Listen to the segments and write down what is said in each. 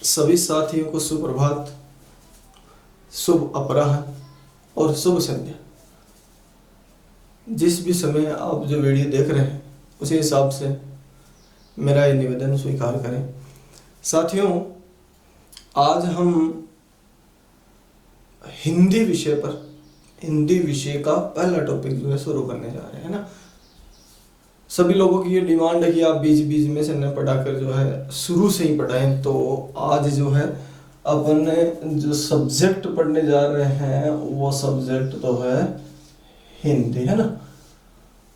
सभी साथियों को सुप्रभात, शुभ अपराह्न और शुभ संध्या। जिस भी समय आप जो वीडियो देख रहे हैं उसी हिसाब से मेरा ये निवेदन स्वीकार करें। साथियों, आज हम हिंदी विषय का पहला टॉपिक जो है शुरू करने जा रहे हैं ना। सभी लोगों की ये डिमांड है कि आप बीच बीच में से न पढ़ाकर जो है शुरू से ही पढ़ाएं। तो आज जो है अपन जो सब्जेक्ट पढ़ने जा रहे हैं वो सब्जेक्ट तो है हिंदी, है ना।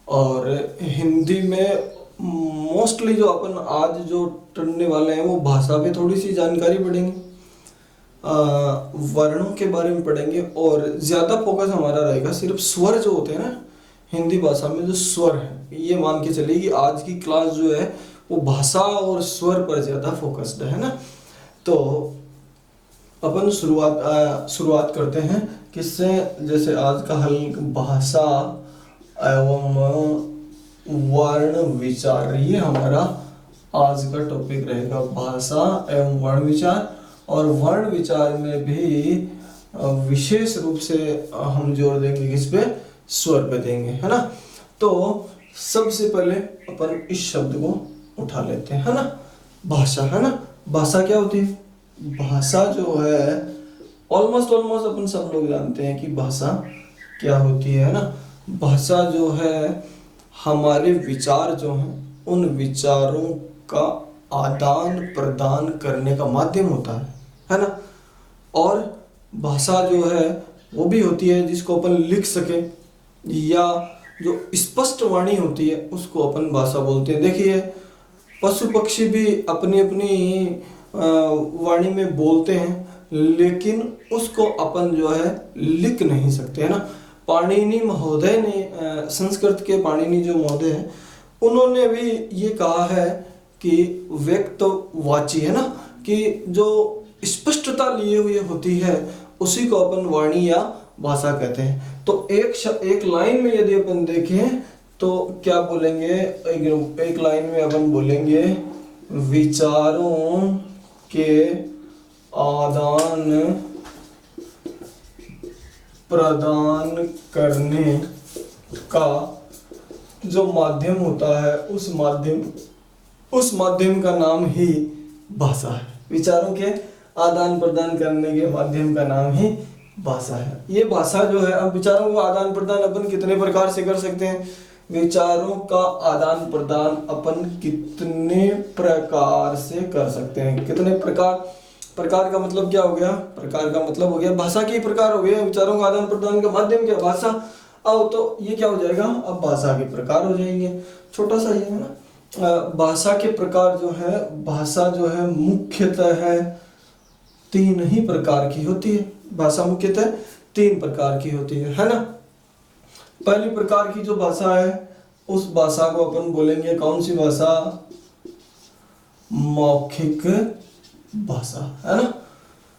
और हिंदी में मोस्टली जो अपन आज जो पढ़ने वाले हैं वो भाषा पे थोड़ी सी जानकारी पढ़ेंगे, वर्णों के बारे में पढ़ेंगे और ज़्यादा फोकस हमारा रहेगा सिर्फ स्वर जो होते हैं ना हिंदी भाषा में, जो स्वर है। ये मान के चलिए कि आज की क्लास जो है वो भाषा और स्वर पर ज़्यादा फोकस्ड है ना। तो अपन शुरुआत करते हैं किससे, जैसे आज का हल भाषा एवं वर्ण विचार, ये हमारा आज का टॉपिक रहेगा, भाषा एवं वर्ण विचार। और वर्ण विचार में भी विशेष रूप से हम जोर देंगे किस पे, स्वर पे देंगे, है ना। तो सबसे पहले अपन इस शब्द को उठा लेते हैं, है ना। भाषा, है ना। भाषा क्या होती है? भाषा जो है ऑलमोस्ट अपन सब लोग जानते हैं कि भाषा क्या होती है ना। भाषा जो है हमारे विचार जो हैं उन विचारों का आदान प्रदान करने का माध्यम होता है ना। और भाषा जो है वो भी होती है जिसको अपन लिख सके, या जो स्पष्ट वाणी होती है उसको अपन भाषा बोलते हैं। देखिए, पशु पक्षी भी अपनी अपनी वाणी में बोलते हैं, लेकिन उसको अपन जो है लिख नहीं सकते, है ना। पाणिनि महोदय ने, संस्कृत के पाणिनि जो महोदय हैं, उन्होंने भी ये कहा है कि व्यक्तवाची, है ना, कि जो स्पष्टता लिए हुए होती है उसी को अपन वाणी या भाषा कहते हैं। तो एक लाइन में यदि अपन देखें तो क्या बोलेंगे, एक लाइन में अपन बोलेंगे विचारों के आदान प्रदान करने का जो माध्यम होता है उस माध्यम का नाम ही भाषा है। विचारों के आदान प्रदान करने के माध्यम का नाम ही भाषा है। ये भाषा जो है, अब विचारों का आदान प्रदान अपन कितने प्रकार से कर सकते हैं? विचारों का आदान प्रदान अपन कितने प्रकार से कर सकते हैं? कितने प्रकार का मतलब क्या हो गया? प्रकार का मतलब हो गया भाषा के प्रकार हो गए। विचारों का आदान प्रदान का माध्यम क्या? भाषा। अब तो ये क्या हो जाएगा, अब भाषा के प्रकार हो जाएंगे। छोटा सा ये है ना, भाषा के प्रकार जो है, भाषा जो है मुख्यतः है 3 ही प्रकार की होती है। भाषा मुख्यतः 3 प्रकार की होती है ना। पहली प्रकार की जो भाषा है उस भाषा को अपन बोलेंगे कौन सी भाषा? मौखिक भाषा, है ना।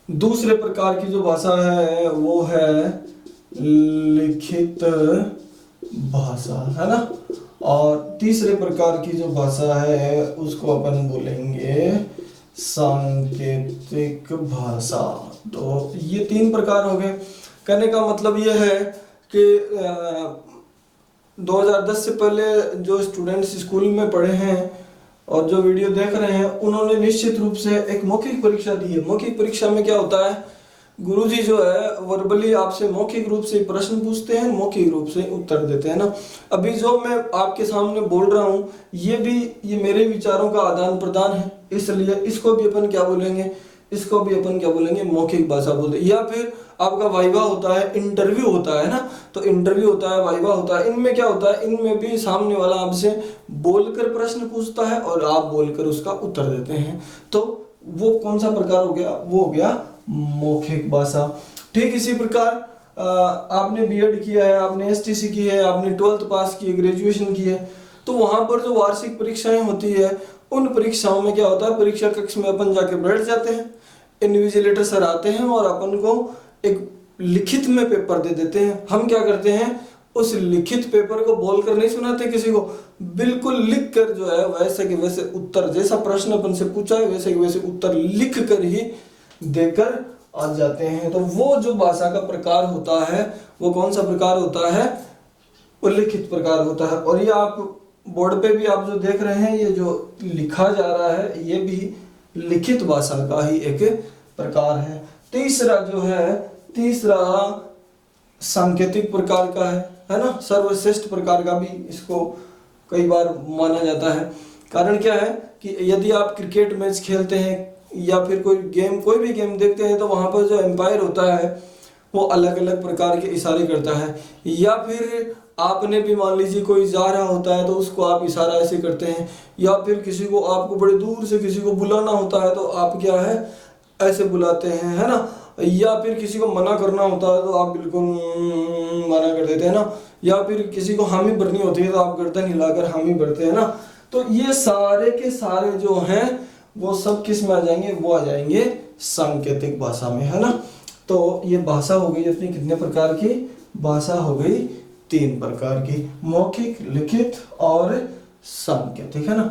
दूसरे प्रकार की जो भाषा है वो है लिखित भाषा, है ना। और तीसरे प्रकार की जो भाषा है उसको अपन बोलेंगे सांकेतिक भाषा। तो ये 3 प्रकार हो गए। कहने का मतलब ये है कि 2010 से पहले जो स्टूडेंट्स स्कूल में पढ़े हैं और जो वीडियो देख रहे हैं उन्होंने निश्चित रूप से एक मौखिक परीक्षा दी है। मौखिक परीक्षा में क्या होता है, गुरुजी जो है वर्बली आपसे मौखिक रूप से प्रश्न पूछते हैं, मौखिक रूप से उत्तर देते हैं ना। अभी जो मैं आपके सामने बोल रहा हूँ ये मेरे विचारों का आदान प्रदान है, इसलिए इसको भी अपन क्या बोलेंगे, मौखिक भाषा बोलते हैं। या फिर आपका वाइवा होता है, इंटरव्यू होता है ना, तो इंटरव्यू होता है, वाइवा होता है। इनमें क्या होता है, इनमें भी सामने वाला आपसे बोलकर प्रश्न पूछता है और आप बोलकर उसका उत्तर देते हैं। तो वो कौन सा प्रकार हो गया? वो हो गया मौखिक भाषा। ठीक इसी प्रकार आपने बीएड किया है, आपने एसटीसी की है, आपने 12th पास की है, ग्रेजुएशन की है, तो वहां पर जो वार्षिक परीक्षाएं होती है उन परीक्षाओं में क्या होता है, परीक्षा कक्ष में अपन जाके बैठ जाते हैं, इन्विजिलेटर सर आते हैं और अपन को एक लिखित में पेपर दे देते हैं। हम क्या करते हैं, उस लिखित पेपर को बोलकर नहीं सुनाते किसी को, बिल्कुल लिख कर जो है वैसे के वैसे उत्तर, जैसा प्रश्न अपन से पूछा है वैसे के वैसे उत्तर लिख कर ही देकर आ जाते हैं। तो वो जो भाषा का प्रकार होता है वो कौन सा प्रकार होता है, वो लिखित प्रकार होता है। और ये आप बोर्ड पे भी आप जो देख रहे हैं, ये जो लिखा जा रहा है ये भी लिखित भाषा का ही एक प्रकार है। तीसरा जो है, तीसरा सांकेतिक प्रकार का है ना, सर्वश्रेष्ठ प्रकार का भी इसको कई बार माना जाता है। कारण क्या है कि यदि आप क्रिकेट मैच खेलते हैं या फिर कोई गेम, कोई भी गेम देखते हैं, तो वहां पर जो एम्पायर होता है वो अलग अलग प्रकार के इशारे करता है। या फिर आपने भी मान लीजिए कोई जा रहा होता है तो उसको आप इशारा ऐसे करते हैं, या फिर किसी को आपको बड़े दूर से किसी को बुलाना होता है तो आप क्या है ऐसे बुलाते हैं, है ना। या फिर किसी को मना करना होता है तो आप बिल्कुल मना कर देते हैं ना। या फिर किसी को हामी भरनी होती है तो आप गर्दन हिलाकर हामी भरते हैं ना। तो ये सारे के सारे जो हैं वो सब किस में आ जाएंगे, वो आ जाएंगे सांकेतिक भाषा में, है ना। तो ये भाषा हो गई अपनी कितने प्रकार की, भाषा हो गई 3 प्रकार की, मौखिक, लिखित और सांकेतिक, है ना।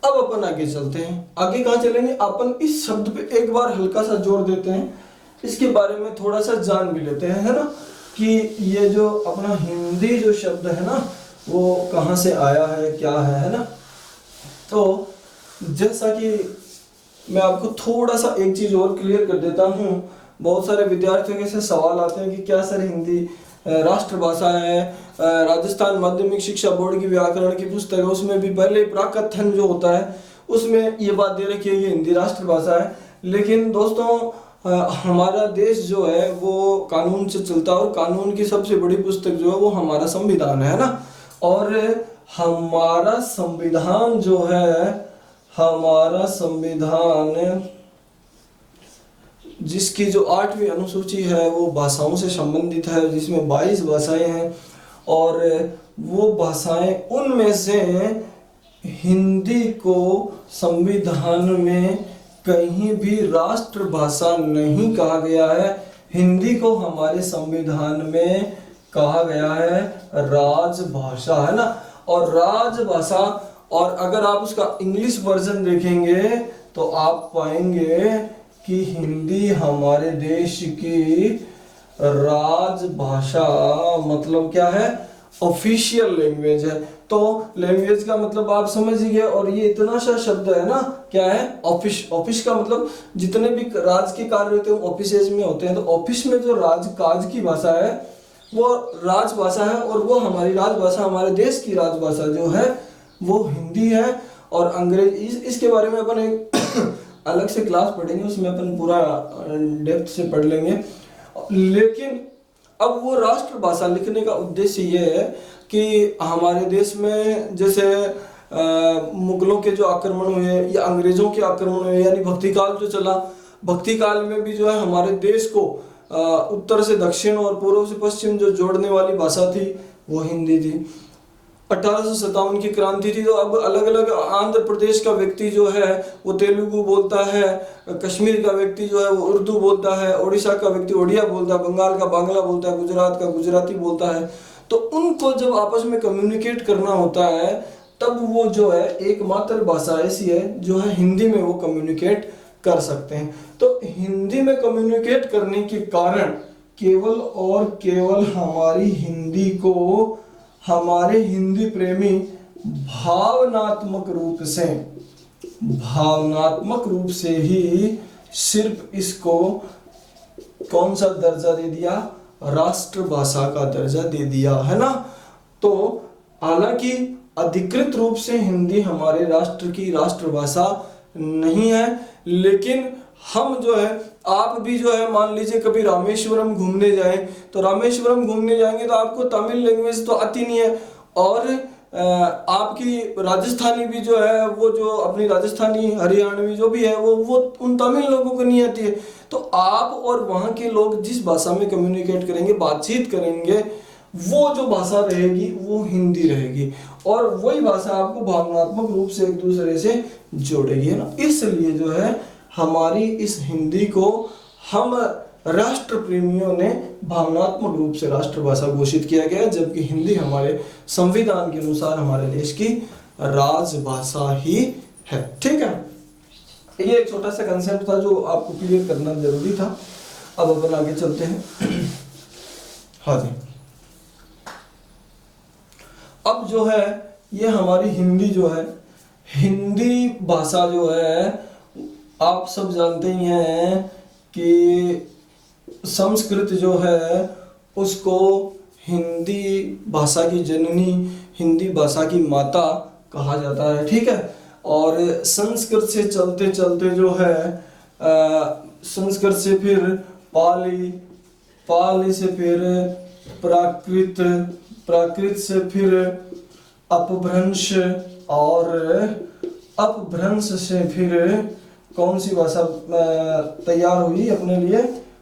अब अपन आगे चलते हैं। आगे कहाँ चलेंगे, अपन इस शब्द पे एक बार हल्का सा जोर देते हैं, इसके बारे में थोड़ा सा जान भी लेते हैं, है ना, कि ये जो अपना हिंदी जो शब्द है ना वो कहाँ से आया है, क्या है ना। तो जैसा कि मैं आपको थोड़ा सा एक चीज और क्लियर कर देता हूँ, बहुत सारे विद्यार्थियों के से सवाल आते हैं कि क्या सर हिंदी राष्ट्रभाषा है, राजस्थान माध्यमिक शिक्षा बोर्ड की व्याकरण की पुस्तक है उसमें भी पहले प्राकथन जो होता है उसमें ये बात दे रखी है कि हिंदी राष्ट्रभाषा है। लेकिन दोस्तों हमारा देश जो है वो कानून से चलता है और कानून की सबसे बड़ी पुस्तक जो है वो हमारा संविधान है ना। और हमारा संविधान जो है, हमारा संविधान जिसकी जो 8वीं अनुसूची है वो भाषाओं से संबंधित है, जिसमें 22 भाषाएं हैं और वो भाषाएं उनमें से हिंदी को संविधान में कहीं भी राष्ट्रभाषा नहीं कहा गया है। हिंदी को हमारे संविधान में कहा गया है राजभाषा, है ना। और राजभाषा, और अगर आप उसका इंग्लिश वर्जन देखेंगे तो आप पाएंगे कि हिंदी हमारे देश की राजभाषा मतलब क्या है, ऑफिशियल लैंग्वेज है। तो लैंग्वेज का मतलब आप समझ ही गए। और ये इतना सा शब्द है ना, क्या है, ऑफिस। ऑफिस का मतलब जितने भी राज के कार्य होते हैं ऑफिसेज में होते हैं, तो ऑफिस में जो काज की भाषा है वो राजभाषा है। और वो हमारी राजभाषा, हमारे देश की राजभाषा जो है वो हिंदी है। और अंग्रेजी, इसके बारे में अपन एक अलग से क्लास पढ़ेंगे, उसमें अपन पूरा डेप्थ से पढ़ लेंगे। लेकिन अब वो राष्ट्रभाषा लिखने का उद्देश्य ये है कि हमारे देश में जैसे मुगलों के जो आक्रमण हुए या अंग्रेजों के आक्रमण हुए, यानी भक्ति काल जो चला, भक्ति काल में भी जो है हमारे देश को उत्तर से दक्षिण और पूर्व से पश्चिम जो जोड़ने वाली भाषा थी वो हिंदी थी। 1857 की क्रांति थी, तो अब अलग अलग आंध्र प्रदेश का व्यक्ति जो है वो तेलुगु बोलता है, कश्मीर का व्यक्ति जो है वो उर्दू बोलता है, उड़ीसा का व्यक्ति उड़िया बोलता है, बंगाल का बांग्ला बोलता है, गुजरात का गुजराती बोलता है। तो उनको जब आपस में कम्युनिकेट करना होता है तब वो जो है एकमात्र भाषा ऐसी है जो है हिंदी में वो कम्युनिकेट कर सकते हैं। तो हिंदी में कम्युनिकेट करने के कारण केवल और केवल हमारी हिंदी को हमारे हिंदी प्रेमी भावनात्मक रूप से ही सिर्फ इसको कौन सा दर्जा दे दिया, राष्ट्रभाषा का दर्जा दे दिया, है ना। तो हालांकि अधिकृत रूप से हिंदी हमारे राष्ट्र की राष्ट्रभाषा नहीं है, लेकिन हम जो है, आप भी जो है मान लीजिए कभी रामेश्वरम घूमने जाएं, तो रामेश्वरम घूमने जाएंगे तो आपको तमिल लैंग्वेज तो आती नहीं है, और आपकी राजस्थानी भी जो है वो जो अपनी राजस्थानी हरियाणवी जो भी है वो उन तमिल लोगों को नहीं आती है। तो आप और वहाँ के लोग जिस भाषा में कम्युनिकेट करेंगे, बातचीत करेंगे, वो जो भाषा रहेगी वो हिंदी रहेगी, और वही भाषा आपको भावनात्मक रूप से एक दूसरे से जोड़ेगी, है ना। इसलिए जो है हमारी इस हिंदी को हम राष्ट्र प्रेमियों ने भावनात्मक रूप से राष्ट्रभाषा घोषित किया गया, जबकि हिंदी हमारे संविधान के अनुसार हमारे देश की राजभाषा ही है। ठीक है, ये एक छोटा सा कंसेप्ट था जो आपको क्लियर करना जरूरी था। अब अपन आगे चलते हैं। हाँ जी, अब जो है ये हमारी हिंदी जो है, हिंदी भाषा जो है आप सब जानते ही हैं कि संस्कृत जो है उसको हिंदी भाषा की जननी, हिंदी भाषा की माता कहा जाता है। ठीक है, और संस्कृत से चलते चलते जो है संस्कृत से फिर पाली, पाली से फिर प्राकृत, प्राकृत से फिर अपभ्रंश, और अपभ्रंश से फिर कौन सी भाषा तैयार हुई अपने लिए,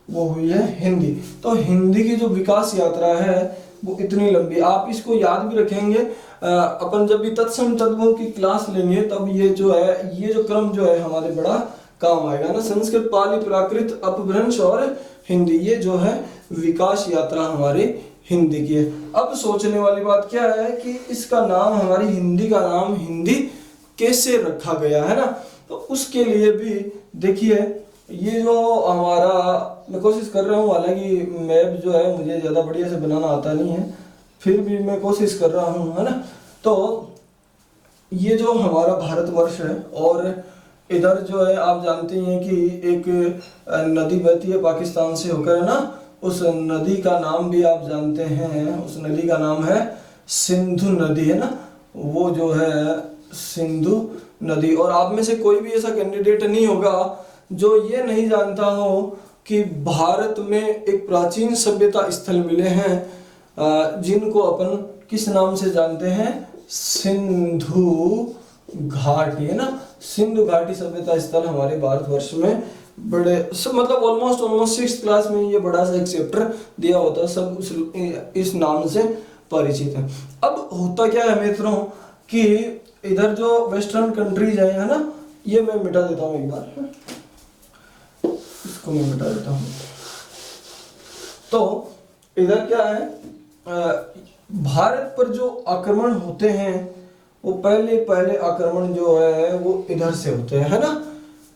वो हुई है हिंदी। तो हिंदी की जो विकास यात्रा है वो इतनी लंबी, आप इसको याद भी रखेंगे। अपन जब भी तत्सम तद्भव की क्लास लेंगे तब ये जो है, ये जो क्रम जो है हमारे बड़ा काम आएगा ना। संस्कृत, पाली, प्राकृत, अपभ्रंश और हिंदी, ये जो है विकास यात्रा हमारी हिंदी की है। अब सोचने वाली बात क्या है कि इसका नाम, हमारी हिंदी का नाम हिंदी कैसे रखा गया है ना। तो उसके लिए भी देखिए, ये जो हमारा, मैं कोशिश कर रहा हूँ, हालांकि मैप जो है मुझे ज़्यादा बढ़िया से बनाना आता नहीं है, फिर भी मैं कोशिश कर रहा हूँ, है ना। तो ये जो हमारा भारतवर्ष है, और इधर जो है आप जानते ही हैं कि एक नदी बहती है पाकिस्तान से होकर, है ना। उस नदी का नाम भी आप जानते हैं, उस नदी का नाम है सिंधु नदी, है ना। वो जो है सिंधु नदी। और आप में से कोई भी ऐसा कैंडिडेट नहीं होगा जो ये नहीं जानता हो कि भारत में एक प्राचीन सभ्यता स्थल मिले हैं जिनको अपन किस नाम से जानते हैं, सिंधु घाटी, है ना। सिंधु घाटी सभ्यता स्थल हमारे भारतवर्ष में बड़े सब, मतलब ऑलमोस्ट 6th क्लास में ये बड़ा सा एक चैप्टर दिया होता है, सब इस नाम से परिचित है। अब होता क्या है मित्रों कि इधर जो वेस्टर्न कंट्रीज है ना, ये मैं मिटा देता हूँ एक बार, इसको मैं मिटा देता हूँ। तो इधर क्या है, भारत पर जो आक्रमण होते हैं वो पहले आक्रमण जो है वो इधर से होते हैं, है ना।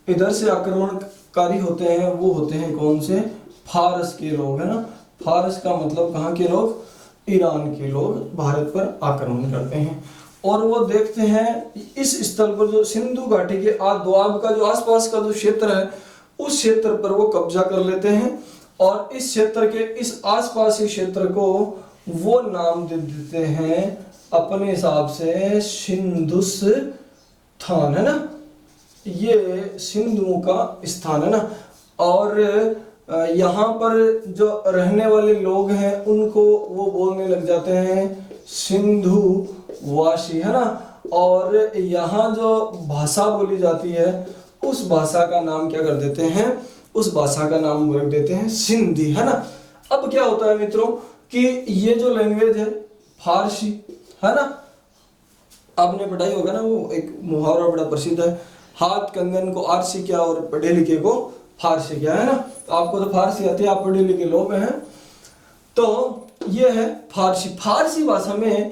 इधर से आक्रमणकारी होते हैं, वो होते हैं कौन से, फारस के लोग, है ना। फारस का मतलब कहाँ के लोग, ईरान के लोग भारत पर आक्रमण करते हैं। और वो देखते हैं इस स्थल पर, जो सिंधु घाटी के दोआब का जो आसपास का जो क्षेत्र है, उस क्षेत्र पर वो कब्जा कर लेते हैं, और इस क्षेत्र के इस आसपास के क्षेत्र को वो नाम दे देते हैं अपने हिसाब से सिंधुस्थान, है ना। ये सिंधुओं का स्थान है ना। और यहाँ पर जो रहने वाले लोग हैं उनको वो बोलने लग जाते हैं सिंधु वासी, है ना। और यहाँ जो भाषा बोली जाती है उस भाषा का नाम क्या कर देते हैं, उस भाषा का नाम रख देते हैं सिंधी, है ना। अब क्या होता है मित्रों कि ये जो लैंग्वेज है फारसी, है ना, आपने पढ़ाई होगा ना, वो एक मुहावरा बड़ा प्रसिद्ध है, हाथ कंगन को आरसी क्या और पढ़े लिखे को फारसी क्या, है ना। तो आपको तो फारसी आती है, आप पढ़े लिखे लोग हैं। तो ये है फारसी। फारसी भाषा में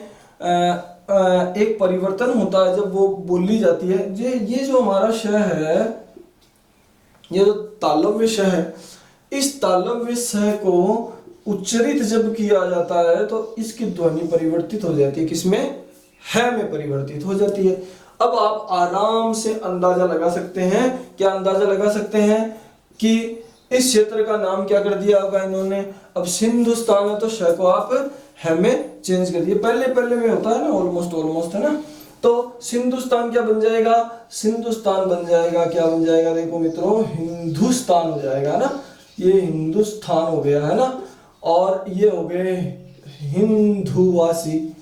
एक परिवर्तन होता है जब वो बोली जाती है। ये जो हमारा श है, ये जो तालव्य श है, इस तालव्य श को उच्चरित जब किया जाता है तो इसकी ध्वनि परिवर्तित हो जाती है, किसमें, है में परिवर्तित हो जाती है। अब आप आराम से अंदाजा लगा सकते हैं, क्या अंदाजा लगा सकते हैं कि इस क्षेत्र का नाम क्या कर दिया होगा इन्होंने। अब सिंधुस्तान है तो श को आप है में चेंज कर दिए, पहले में होता है ना, ऑलमोस्ट, है ना। तो सिंधुस्तान क्या बन जाएगा, सिंधुस्तान बन जाएगा, क्या बन जाएगा, देखो मित्रों, हिंदुस्तान हो जाएगा ना। ये हिंदुस्तान हो गया, है ना। और ये हो गए हिंदुवासी,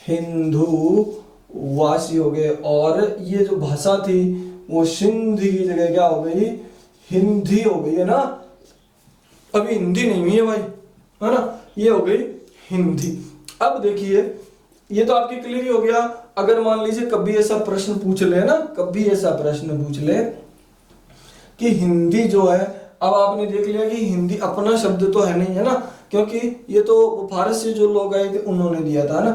हिंदुवासी हो गए। और ये जो भाषा थी वो सिंधी की जगह क्या हो गई, हिंदी हो गई, है ना। अभी हिंदी नहीं हुई है भाई, है ना, ये हो गई हिंदी। अब देखिए, ये तो आपकी क्लियर हो गया। अगर मान लीजिए कभी ऐसा प्रश्न पूछ ले ना, कभी ऐसा प्रश्न पूछ ले कि हिंदी जो है अब आपने देख लिया कि हिंदी अपना शब्द तो है नहीं, है ना, क्योंकि ये तो वो भारत से जो लोग आए थे उन्होंने दिया था ना।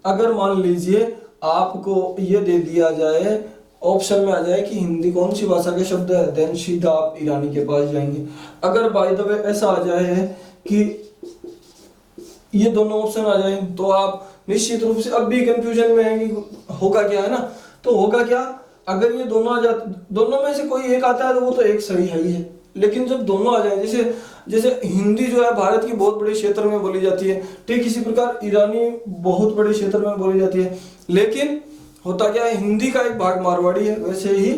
अगर मान लीजिए आपको ये दे दिया जाए, ऑप्शन में आ जाए कि हिंदी कौन सी भाषा का शब्द है, देन सीधा आप ईरानी के पास जाएंगे। अगर बाय द वे ऐसा आ जाए कि ये दोनों ऑप्शन आ जाए तो आप निश्चित रूप से अब भी कंफ्यूजन में आएंगे, होगा क्या, है ना। तो होगा क्या, अगर ये दोनों आ जाते, दोनों में से कोई एक आता है तो वो तो एक सही है ही है, लेकिन जब दोनों आ जाए, जैसे जैसे हिंदी जो है भारत की बहुत बड़े क्षेत्र में बोली जाती है, ठीक इसी प्रकार ईरानी बहुत बड़े क्षेत्र में बोली जाती है, लेकिन होता क्या है, हिंदी का एक भाग मारवाड़ी है, वैसे ही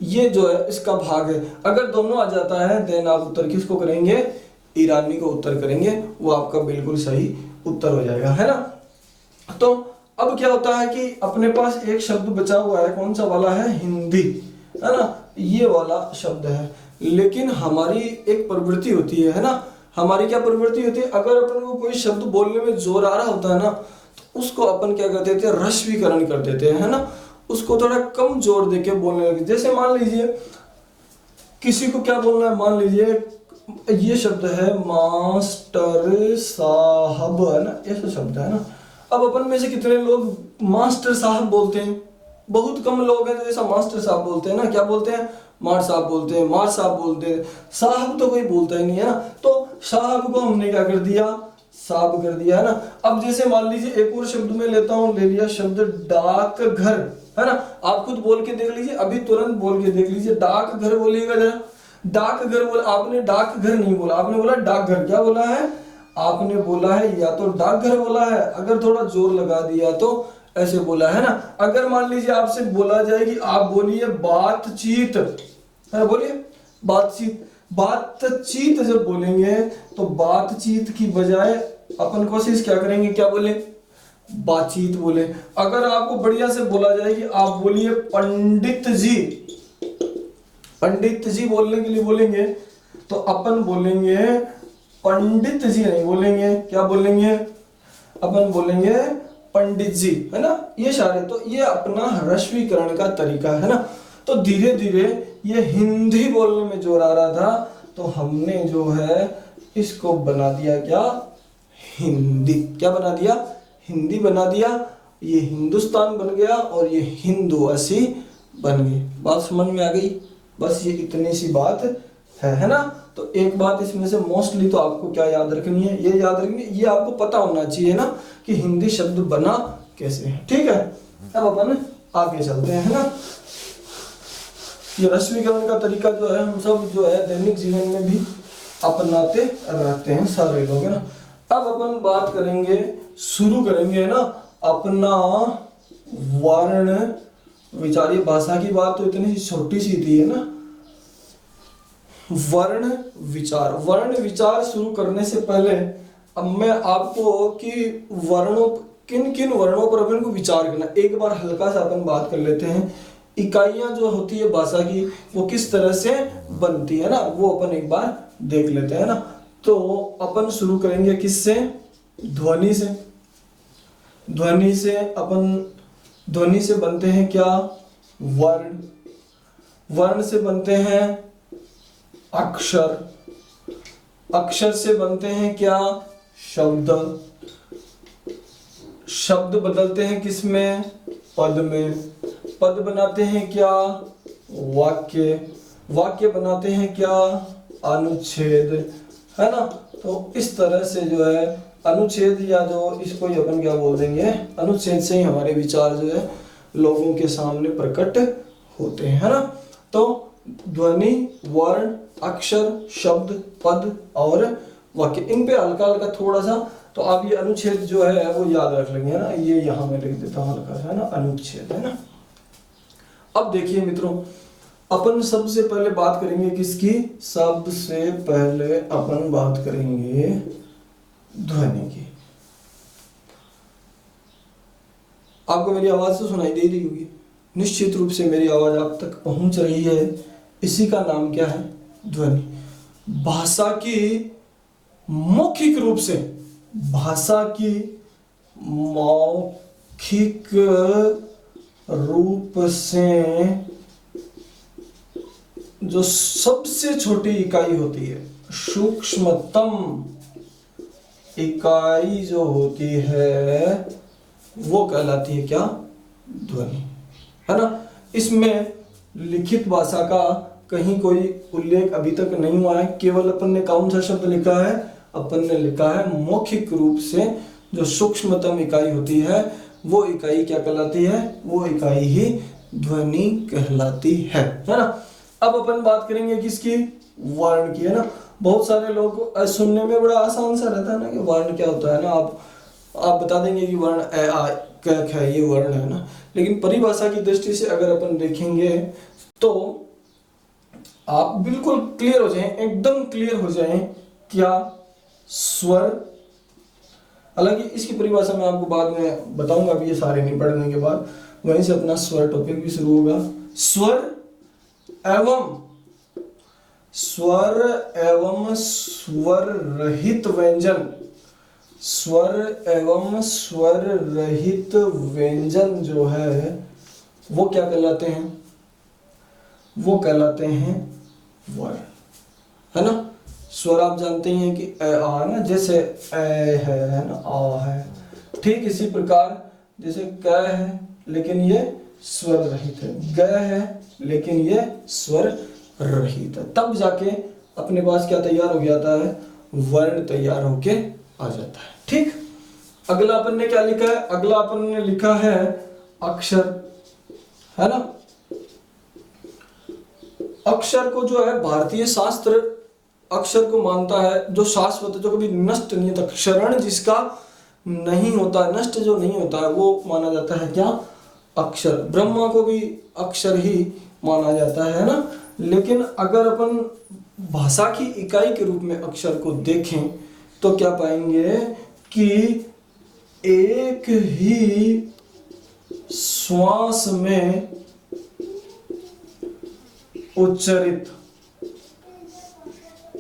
ये जो है इसका भाग है। अगर दोनों आ जाता है देन आप उत्तर किसको करेंगे, ईरानी को उत्तर करेंगे, वो आपका बिल्कुल सही उत्तर हो जाएगा, है ना। तो अब क्या होता है कि अपने पास एक शब्द बचा हुआ है, कौन सा वाला है, हिंदी, है ना, ये वाला शब्द है। लेकिन हमारी एक प्रवृत्ति होती है ना, हमारी क्या प्रवृत्ति होती है, अगर अपन को कोई शब्द बोलने में जोर आ रहा होता है ना, तो उसको अपन क्या कर देते हैं, रश्वीकरण कर देते हैं, है ना, उसको थोड़ा कम जोर देके बोलने लगे। जैसे मान लीजिए किसी को क्या बोलना है, मान लीजिए ये शब्द है मास्टर साहब, है ना, ऐसा शब्द है ना। अब अपन में से कितने लोग मास्टर साहब बोलते हैं, बहुत कम लोग हैं जो ऐसा मास्टर साहब बोलते हैं ना, क्या बोलते हैं, मार साहब बोलते हैं, मार साहब बोलते हैं, साहब तो कोई बोलता ही नहीं है ना। तो साहब को हमने क्या कर दिया, साहब कर दिया, है ना। अब जैसे मान लीजिए एक और शब्द में लेता हूं, ले लिया शब्द डाकघर, है ना, आप खुद बोल के देख लीजिए, अभी तुरंत बोल के देख लीजिए, डाकघर बोलिएगा जरा, डाकघर बोला आपने, डाकघर नहीं बोला आपने, बोला डाकघर। क्या बोला है आपने, बोला है या तो डाकघर बोला है, अगर थोड़ा जोर लगा दिया तो ऐसे बोला, है ना। अगर मान लीजिए आपसे बोला जाए कि आप बोलिए बातचीत, है, बोलिए बातचीत, बातचीत जब बोलेंगे तो बातचीत की बजाय अपन कोशिश क्या करेंगे, क्या बोले, बातचीत बोले। अगर आपको बढ़िया से बोला जाए कि आप बोलिए पंडित जी, पंडित जी बोलने के लिए बोलेंगे तो अपन बोलेंगे पंडित जी नहीं बोलेंगे, क्या बोलेंगे, अपन बोलेंगे पंडित जी, है ना। ये सारे तो ये अपना ह्रस्वीकरण का तरीका है ना। तो धीरे धीरे ये हिंदी बोलने में जोर आ रहा था, तो हमने जो है इसको बना दिया क्या, हिंदी, क्या बना दिया, हिंदी बना दिया। ये हिंदुस्तान बन गया और ये हिंदुआसी बन गई। बात समझ में आ गई, बस ये इतनी सी बात है ना। तो एक बात इसमें से मोस्टली तो आपको क्या याद रखनी है, ये याद रखनी है, ये आपको पता होना चाहिए ना कि हिंदी शब्द बना कैसे है, ठीक है। अब अपन आगे चलते हैं, है ना। ये रश्मीकरण का तरीका जो है हम सब जो है दैनिक जीवन में भी अपनाते रहते हैं सारे लोग, है ना। अब अपन बात करेंगे, शुरू करेंगे ना अपना वर्ण विचार। ये भाषा की बात तो इतनी छोटी सी थी, है ना। वर्ण विचार, वर्ण विचार शुरू करने से पहले अब मैं आपको कि वर्णों, किन किन वर्णों पर अपन को विचार करना, एक बार हल्का सा अपन बात कर लेते हैं। इकाइयां जो होती है भाषा की वो किस तरह से बनती है ना, वो अपन एक बार देख लेते हैं ना। तो अपन शुरू करेंगे किससे, ध्वनि से। ध्वनि से अपन, ध्वनि से बनते हैं क्या, वर्ण, वर्ण से बनते हैं अक्षर, अक्षर से बनते हैं क्या, शब्द, शब्द बदलते हैं किसमें, पद में, पद बनाते हैं क्या, वाक्य, वाक्य बनाते हैं क्या, अनुच्छेद, है ना। तो इस तरह से जो है अनुच्छेद, या जो इसको ही अपन क्या बोल देंगे, अनुच्छेद से ही हमारे विचार जो है लोगों के सामने प्रकट होते हैं, है ना। तो ध्वनि, वर्ण, अक्षर, शब्द, पद और वाक्य, इन पे हल्का हल्का थोड़ा सा तो आप ये अनुच्छेद जो है वो याद रख लेंगे, है ना। ये यहाँ मैं लिख देता हूँ हल्का, है ना, अनुच्छेद, है ना। अब देखिए मित्रों, अपन सबसे पहले बात करेंगे किसकी, सबसे पहले अपन बात करेंगे ध्वनि की। आपको मेरी आवाज तो सुनाई दे रही होगी, निश्चित रूप से मेरी आवाज आप तक पहुंच रही है, इसी का नाम क्या है, ध्वनि। भाषा की मौखिक रूप से, भाषा की मौखिक रूप से जो सबसे छोटी इकाई होती है, सूक्ष्मतम इकाई जो होती है वो कहलाती है क्या? ध्वनि, है ना। इसमें लिखित भाषा का कहीं कोई उल्लेख अभी तक नहीं हुआ है। केवल अपन ने कौन सा शब्द लिखा है? अपन ने लिखा है मौखिक रूप से जो सूक्ष्मतम इकाई होती है वो इकाई क्या कहलाती है? वो इकाई ही ध्वनि कहलाती है ना। अब अपन बात करेंगे किसकी? वर्ण की, है ना। बहुत सारे लोग सुनने में बड़ा आसान सा रहता है ना कि वर्ण क्या होता है ना, आप बता देंगे कि वर्ण ए आ क ख ये वर्ण है ना। लेकिन परिभाषा की दृष्टि से अगर अपन देखेंगे तो आप बिल्कुल क्लियर हो जाएं, एकदम क्लियर हो जाएं। क्या? स्वर। हालांकि इसकी परिभाषा मैं आपको बाद में बताऊंगा, अभी ये सारे नहीं पढ़ने के बाद वहीं से अपना स्वर टॉपिक भी शुरू होगा। स्वर एवं स्वर रहित व्यंजन, स्वर एवं स्वर रहित व्यंजन जो है वो क्या कहलाते हैं? वो कहलाते हैं वर्ण, है ना। स्वर आप जानते ही हैं कि ए आ है ना, जैसे ए है ना, आ है। ठीक इसी प्रकार जैसे क है लेकिन ये स्वर रहित है, ग है लेकिन ये स्वर रहित है, तब जाके अपने पास क्या तैयार हो जाता है? वर्ण तैयार होके आ जाता है। ठीक, अगला अपन ने क्या लिखा है? अगला अपन ने लिखा है अक्षर, है ना। अक्षर को जो है भारतीय शास्त्र अक्षर को मानता है जो शाश्वत, जो कभी नष्ट नहीं होता, क्षरण जिसका नहीं होता, नष्ट जो नहीं होता है वो माना जाता है क्या? अक्षर। ब्रह्मा को भी अक्षर ही माना जाता है ना। लेकिन अगर अपन भाषा की इकाई के रूप में अक्षर को देखें तो क्या पाएंगे कि एक ही श्वास में उच्चारित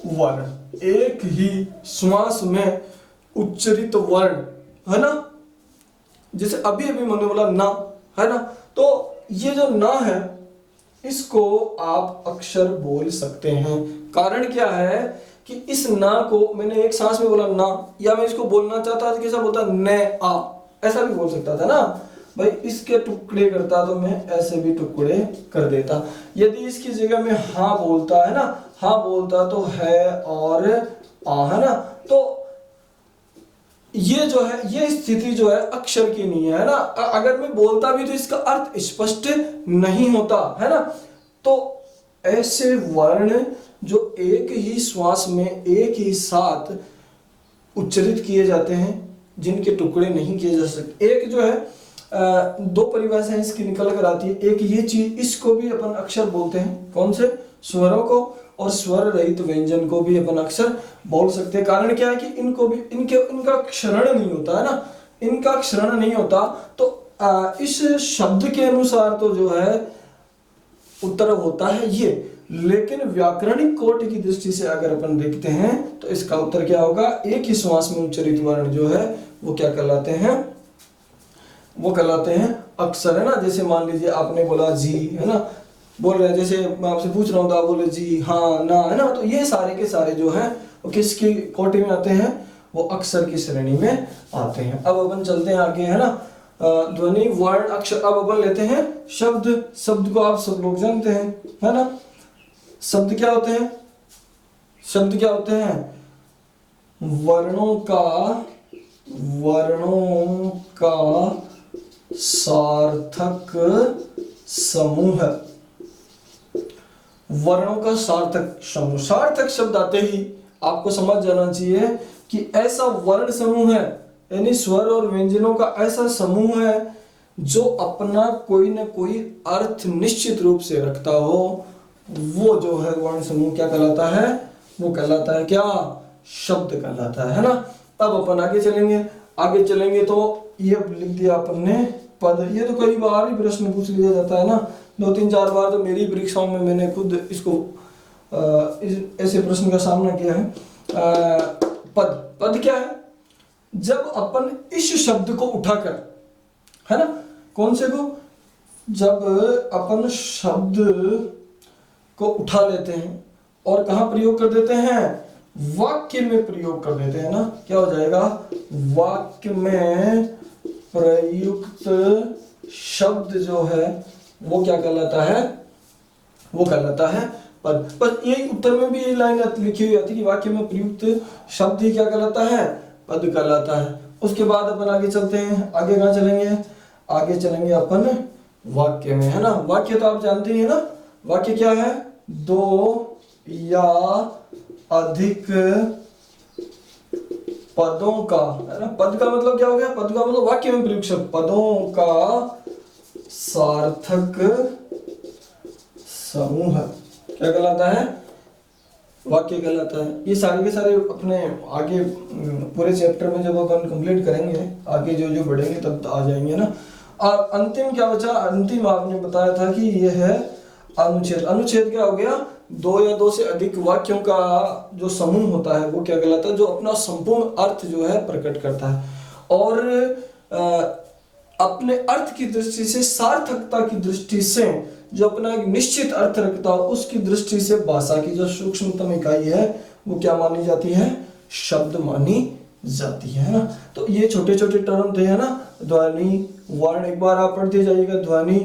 वर्ण, एक ही श्वास में उच्चारित वर्ण, है ना। जैसे अभी अभी मैंने बोला ना, है ना, तो ये जो ना है इसको आप अक्षर बोल सकते हैं। कारण क्या है कि इस ना को मैंने एक सांस में बोला ना, या मैं इसको बोलना चाहता था कैसा बोलता? ने आ, ऐसा भी बोल सकता था ना भाई। इसके टुकड़े करता तो मैं ऐसे भी टुकड़े कर देता। यदि इसकी जगह में हाँ बोलता, है ना, हाँ बोलता तो है और आ, है ना। तो ये जो है, ये स्थिति जो है अक्षर की नहीं है ना। अगर मैं बोलता भी तो इसका अर्थ स्पष्ट नहीं होता, है ना। तो ऐसे वर्ण जो एक ही श्वास में एक ही साथ उच्चारित किए जाते हैं, जिनके टुकड़े नहीं किए जा सकते। एक जो है दो परिभाषाएं इसकी निकल कर आती है। एक ये चीज, इसको भी अपन अक्षर बोलते हैं, कौन से? स्वरों को। और स्वर रहित व्यंजन को भी अपन अक्षर बोल सकते हैं। कारण क्या है कि इनको भी इनका क्षरण नहीं होता, है ना, इनका क्षरण नहीं होता। तो इस शब्द के अनुसार तो जो है उत्तर होता है ये। लेकिन व्याकरणिक कोटि की दृष्टि से अगर अपन देखते हैं तो इसका उत्तर क्या होगा? एक ही श्वास में उच्चारित वर्ण जो है वो क्या कहलाते हैं? वो कहलाते हैं अक्षर, है ना। जैसे मान लीजिए आपने बोला जी, है ना, बोल रहे हैं, जैसे मैं आपसे पूछ रहा हूँ तो आप बोले जी, हाँ, ना, है ना। तो ये सारे के सारे जो हैं वो किसकी कोटि में आते हैं? वो अक्षर की श्रेणी में आते हैं। अब अपन चलते हैं आगे, है ना। ध्वनि, वर्ण, अक्षर। अब अपन लेते हैं शब्द। शब्द को आप सब लोग जानते हैं, है ना। शब्द क्या होते हैं? शब्द क्या होते हैं? वर्णों का सार्थक समूह। वर्णों का सार्थक समूह। सार्थक शब्द आते ही आपको समझ जाना चाहिए कि ऐसा वर्ण समूह है, यानी स्वर और व्यंजनों का ऐसा समूह है जो अपना कोई न कोई अर्थ निश्चित रूप से रखता हो। वो जो है वर्ण समूह क्या कहलाता है? वो कहलाता है क्या? शब्द कहलाता है ना। अब अपन आगे चलेंगे तो ये लिख दिया अपन ने पद। ये तो कई बार ही प्रश्न पूछ लिया जाता है ना, 2-3-4 बार तो मेरी परीक्षाओं में मैंने खुद इसको ऐसे प्रश्न का सामना किया है। पद क्या है? जब अपन इस शब्द को उठाकर, है ना, कौन से को? जब अपन शब्द को उठा लेते हैं और कहाँ प्रयोग कर देते हैं, वाक्य में प्रयोग कर देते हैं ना। क्या हो जाएगा, वाक्य में प्रयुक्त शब्द जो है वो क्या कहलाता है, वो कहलाता है पद। पर यही उत्तर में भी यही लाइन लिखी हुई आती है कि वाक्य में प्रयुक्त शब्द ही क्या कहलाता है, पद कहलाता है। उसके बाद अपन आगे चलते हैं, आगे कहाँ चलेंगे, आगे चलेंगे अपन वाक्य में, है ना। वाक्य तो आप जानते ही है ना, वाक्य क्या है, दो या अधिक पदों का, है ना। पद का मतलब क्या हो गया, पद का मतलब वाक्य में प्रयुक्त शब्द, पदों का सार्थक समूह क्या कहलाता है, वाक्य कहलाता है। ये सारे के सारे अपने आगे पूरे चैप्टर में जब अपन कंप्लीट करेंगे, आगे जो जो बढ़ेंगे तब आ जाएंगे ना। और अंतिम क्या बचा, अंतिम आपने बताया था कि यह है अनुच्छेद। अनुच्छेद क्या हो गया, दो या दो से अधिक वाक्यों का जो समूह होता है वो क्या कहलाता है, जो अपना संपूर्ण अर्थ जो है प्रकट करता है और अपने अर्थ की दृष्टि से, सार्थकता की दृष्टि से जो अपना एक निश्चित अर्थ रखता है, उसकी दृष्टि से भाषा की जो सूक्ष्मतम इकाई है वो क्या मानी जाती है, शब्द मानी जाती है ना। तो ये छोटे छोटे टर्म थे, है ना। ध्वनि, वर्ण, एक बार आप पढ़ते जाइएगा। ध्वनि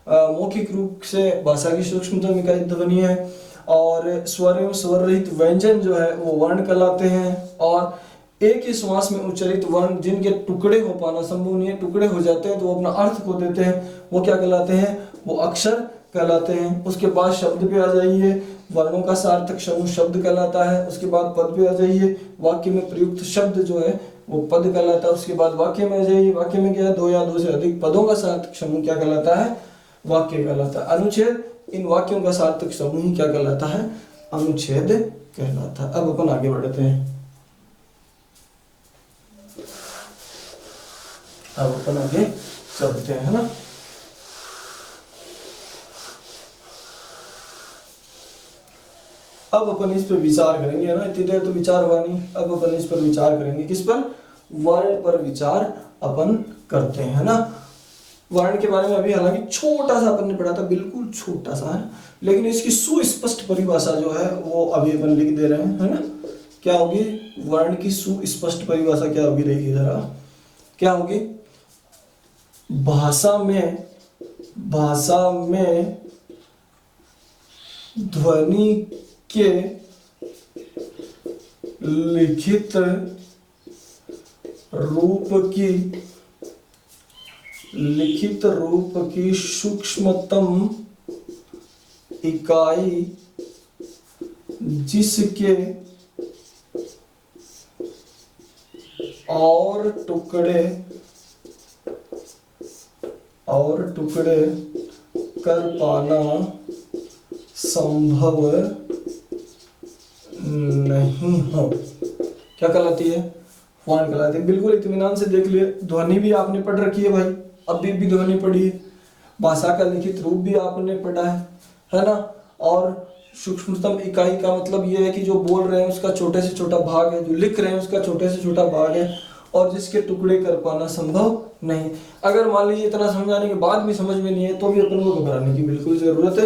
मौखिक रूप से भाषा की सूक्ष्मतम इकाई ध्वनि है, और स्वर एवं स्वर रहित व्यंजन जो है वो वर्ण कहलाते हैं, और एक ही श्वास में उच्चारित वर्ण जिनके टुकड़े हो पाना संभव नहीं है, टुकड़े हो जाते हैं तो वो अपना अर्थ खो देते हैं, वो क्या कहलाते हैं, वो अक्षर कहलाते हैं। उसके बाद शब्द पे आ जाइए, वर्णों का सार्थक समूह शब्द कहलाता है। उसके बाद पद पे आ जाइए, वाक्य में प्रयुक्त शब्द जो है वो पद कहलाता है। उसके बाद वाक्य में आ जाइए, वाक्य में क्या है, दो या दो से अधिक पदों का सार्थक समूह क्या कहलाता है, वाक्य कहलाता है। अनुच्छेद, इन वाक्यों का सार्थक समूह ही क्या कहलाता है, अनुच्छेद कहलाता है। अब अपन आगे बढ़ते हैं, अब अपन आगे चलते हैं, है ना। अब अपन इस पर विचार करेंगे ना, इतनी देर तो विचार हुआ नहीं, अब अपन इस पर विचार करेंगे। किस पर, वर्ण पर विचार अपन करते हैं ना। वर्ण के बारे में अभी हालांकि छोटा सा अपन ने पढ़ा था, बिल्कुल छोटा सा है, लेकिन इसकी सुस्पष्ट परिभाषा जो है वो अभी अपन लिख दे रहे हैं, है ना। क्या होगी, वर्ण की सुस्पष्ट परिभाषा क्या होगी, देखिए जरा क्या होगी। भाषा में ध्वनि के लिखित रूप की सूक्ष्मतम इकाई जिसके और टुकड़े कर पाना संभव नहीं हो, क्या कहलाती है, वर्ण कहलाती है। बिल्कुल इत्मीनान से देख लिए, ध्वनि भी आपने पढ़ रखी है भाई, अभी भी ध्वनि पढ़ी है, भाषा का लिखित रूप भी आपने पढ़ा है ना। और सूक्ष्मतम इकाई का मतलब ये है कि जो बोल रहे हैं उसका छोटे से छोटा भाग है, जो लिख रहे हैं उसका छोटे से छोटा भाग है, और जिसके टुकड़े कर पाना संभव नहीं। अगर मान लीजिए इतना समझाने के बाद भी समझ में नहीं है तो भी अपन को घबराने की बिल्कुल जरूरत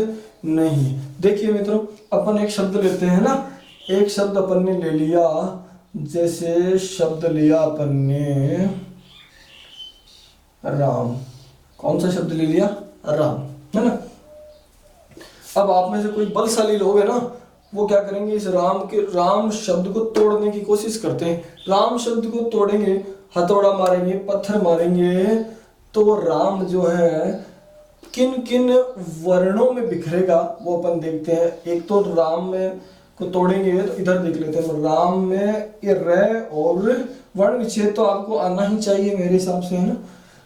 नहीं है। देखिए मित्रों, अपन एक शब्द लेते हैं ना, एक शब्द अपन ने ले लिया, जैसे शब्द लिया अपन ने राम। कौन सा शब्द ले लिया, राम, है ना। अब आप में से कोई बलशाली लोग है ना, वो क्या करेंगे, इस राम शब्द को तोड़ने की कोशिश करते हैं। राम शब्द को तोड़ेंगे, हथौड़ा मारेंगे, पत्थर मारेंगे, तो राम जो है किन किन वर्णों में बिखरेगा वो अपन देखते हैं। एक तो राम में को तोड़ेंगे तो इधर देख लेते हैं, राम में ये र और वर्ण विच्छेद तो आपको आना ही चाहिए मेरे हिसाब से, है ना।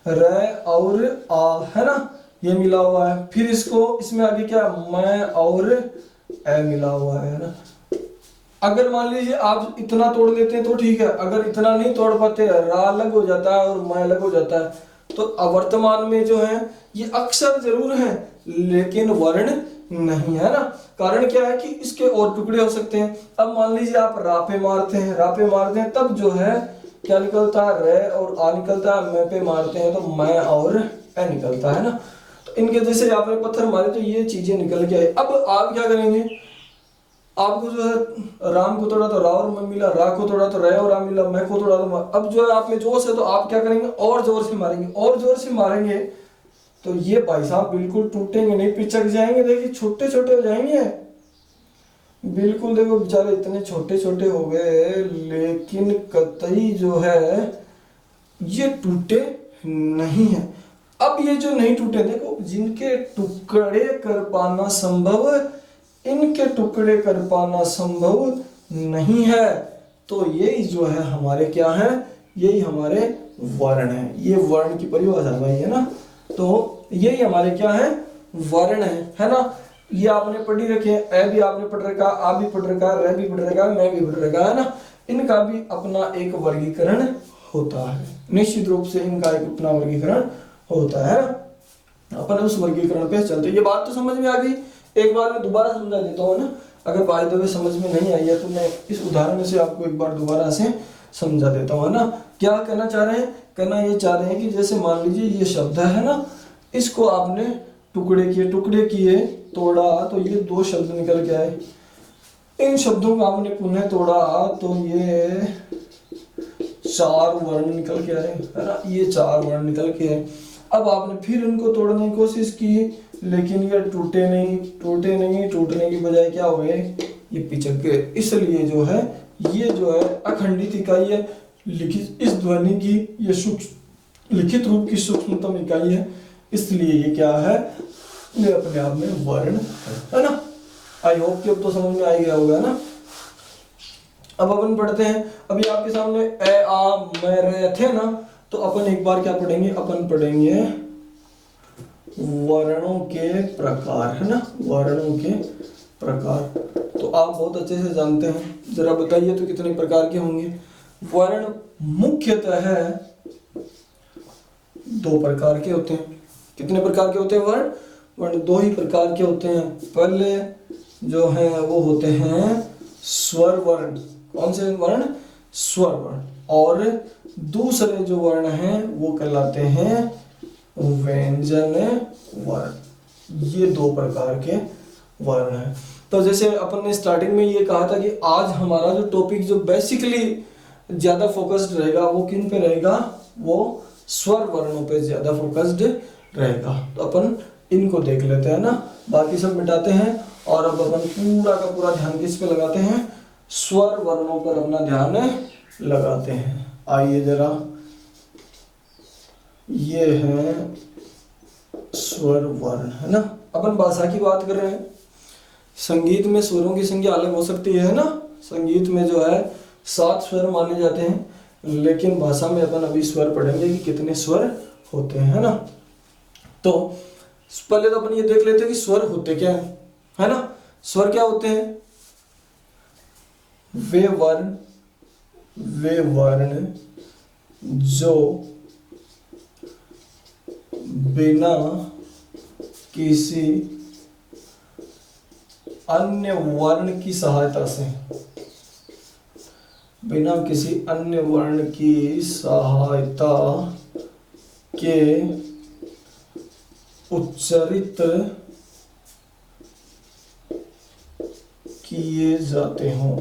र और आ, है ना, ये मिला हुआ है। फिर इसको, इसमें आगे क्या, मैं और ए मिला हुआ है ना। अगर मान लीजिए आप इतना तोड़ लेते हैं तो ठीक है, अगर इतना नहीं तोड़ पाते, रा अलग हो जाता है और मैं अलग हो जाता है, तो वर्तमान में जो है ये अक्षर जरूर है लेकिन वर्ण नहीं, है ना। कारण क्या है कि इसके और टुकड़े हो सकते हैं। अब मान लीजिए आप रापे मारते हैं तब जो है क्या निकलता है, रे और आ निकलता है। मैं पे मारते हैं तो मैं और ए निकलता है ना। तो इनके जैसे आपने पत्थर मारे तो ये चीजें निकल के आई। अब आप क्या करेंगे, आपको जो है राम को तोड़ा तो रा और मैं मिला, रा को तोड़ा तो रे और रा मिला, मैं को तोड़ा तो अब जो है आप में जोश है तो आप क्या करेंगे, और जोर से मारेंगे, और जोर से मारेंगे तो ये भाई साहब बिल्कुल टूटेंगे नहीं, पिचक जाएंगे। देखिए छोटे छोटे हो जाएंगे बिल्कुल। देखो बेचारे इतने छोटे छोटे हो गए, लेकिन कतई जो है ये टूटे नहीं है। अब ये जो नहीं टूटे, देखो जिनके टुकड़े कर पाना संभव, इनके टुकड़े कर पाना संभव नहीं है। तो यही जो है हमारे क्या है, यही हमारे वर्ण है। ये वर्ण की परिभाषा भाई है ना, तो यही हमारे क्या है, वर्ण है ना। ये आपने पढ़ी रखे हैं, ए भी आपने पढ़ रखा, आ भी पढ़ रखा, रे भी पढ़ रखा, मैं भी पढ़ रखा है ना। इनका भी अपना एक वर्गीकरण होता है, निश्चित रूप से इनका एक अपना वर्गीकरण होता है। अपन उस वर्गीकरण पे चलते। ये बात तो समझ में आ गई, एक बार मैं दोबारा समझा देता हूँ ना, अगर बाय द वे समझ में नहीं आई है तो मैं इस उदाहरण से आपको एक बार दोबारा से समझा देता हूँ ना। क्या कहना चाह रहे हैं, कहना ये चाह रहे हैं कि जैसे मान लीजिए ये शब्द है ना, इसको आपने टुकड़े किए तोड़ा तो ये दो शब्द निकल के आए। इन शब्दों को आपने पुनः तोड़ा तो ये चार वर्ण निकल के आए है ना, ये चार वर्ण निकल के आए। अब आपने फिर इनको तोड़ने की कोशिश की, लेकिन ये टूटे नहीं, टूटने की बजाय क्या हो गए, ये पिचक गए। इसलिए जो है ये जो है अखंडित इकाई है, लिखित इस ध्वनि की ये सूक्ष्म लिखित रूप की सूक्ष्मतम इकाई है, इसलिए ये क्या है, ये अपने आप में वर्ण है ना। आई होप कि अब तो समझ में आ गया होगा ना। अब अपन पढ़ते हैं, अभी आपके सामने ए आ मैं रे थे ना, तो अपन एक बार क्या पढ़ेंगे, अपन पढ़ेंगे वर्णों के प्रकार है ना, वर्णों के प्रकार। तो आप बहुत अच्छे से जानते हैं, जरा बताइए तो कितने प्रकार के होंगे। वर्ण मुख्यतः है दो प्रकार के होते हैं। कितने प्रकार के होते हैं वर्ण, वर्ण दो ही प्रकार के होते हैं। पहले जो है वो होते हैं स्वर वर्ण। कौन से वर्ण, स्वर वर्ण। और दूसरे जो वर्ण हैं वो कहलाते हैं व्यंजन वर्ण। ये दो प्रकार के वर्ण हैं। तो जैसे अपन ने स्टार्टिंग में ये कहा था कि आज हमारा जो टॉपिक जो बेसिकली ज्यादा फोकस्ड रहेगा वो किन पे रहेगा, वो स्वर वर्णों पे ज्यादा फोकस्ड रहेगा। तो अपन इनको देख लेते हैं ना, बाकी सब मिटाते हैं और अब अपन पूरा का पूरा ध्यान किस पे लगाते हैं, स्वर वर्णों पर अपना ध्यान लगाते हैं। आइए जरा, ये है स्वर वर्ण है ना। अपन भाषा की बात कर रहे हैं, संगीत में स्वरों की संख्या अलग हो सकती है ना। संगीत में जो है 7 स्वर माने जाते हैं, लेकिन भाषा में अपन अभी स्वर पढ़ेंगे कि कितने स्वर होते हैं, है ना। तो पहले तो अपन ये देख लेते हैं कि स्वर होते क्या है ना। स्वर क्या होते हैं, वे वर्ण जो बिना किसी अन्य वर्ण की सहायता से, बिना किसी अन्य वर्ण की सहायता के उच्चारित किए जाते हों,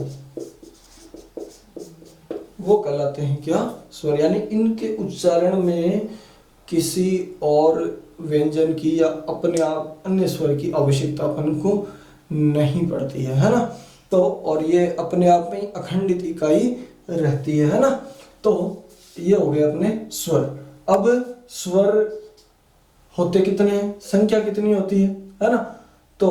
वो कहलाते हैं क्या, स्वर। यानी इनके उच्चारण में किसी और व्यंजन की या अपने आप अन्य स्वर की आवश्यकता अपन को नहीं पड़ती है ना। तो और ये अपने आप में अखंडित इकाई रहती है ना। तो ये हो गए अपने स्वर। अब स्वर होते कितने हैं, संख्या कितनी होती है ना। तो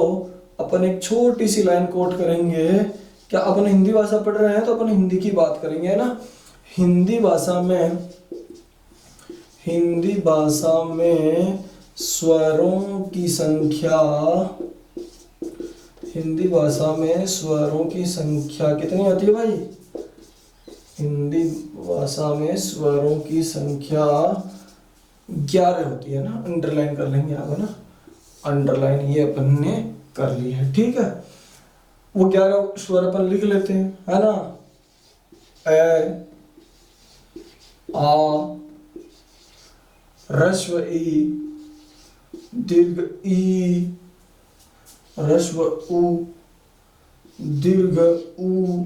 अपन एक छोटी सी लाइन कोट करेंगे। क्या अपन हिंदी भाषा पढ़ रहे हैं तो अपन हिंदी की बात करेंगे, है ना। हिंदी भाषा में स्वरों की संख्या, हिंदी भाषा में स्वरों की संख्या कितनी होती है भाई, हिंदी भाषा में स्वरों की संख्या 11 होती है ना। अंडरलाइन कर लेंगे आप, है ना, अंडरलाइन ये अपन ने कर ली है, ठीक है। वो 11 स्वर अपन लिख लेते हैं, है ना। ए आ, ह्रस्व ई, दीर्घ ई, ह्रस्व उ, दीर्घ उ,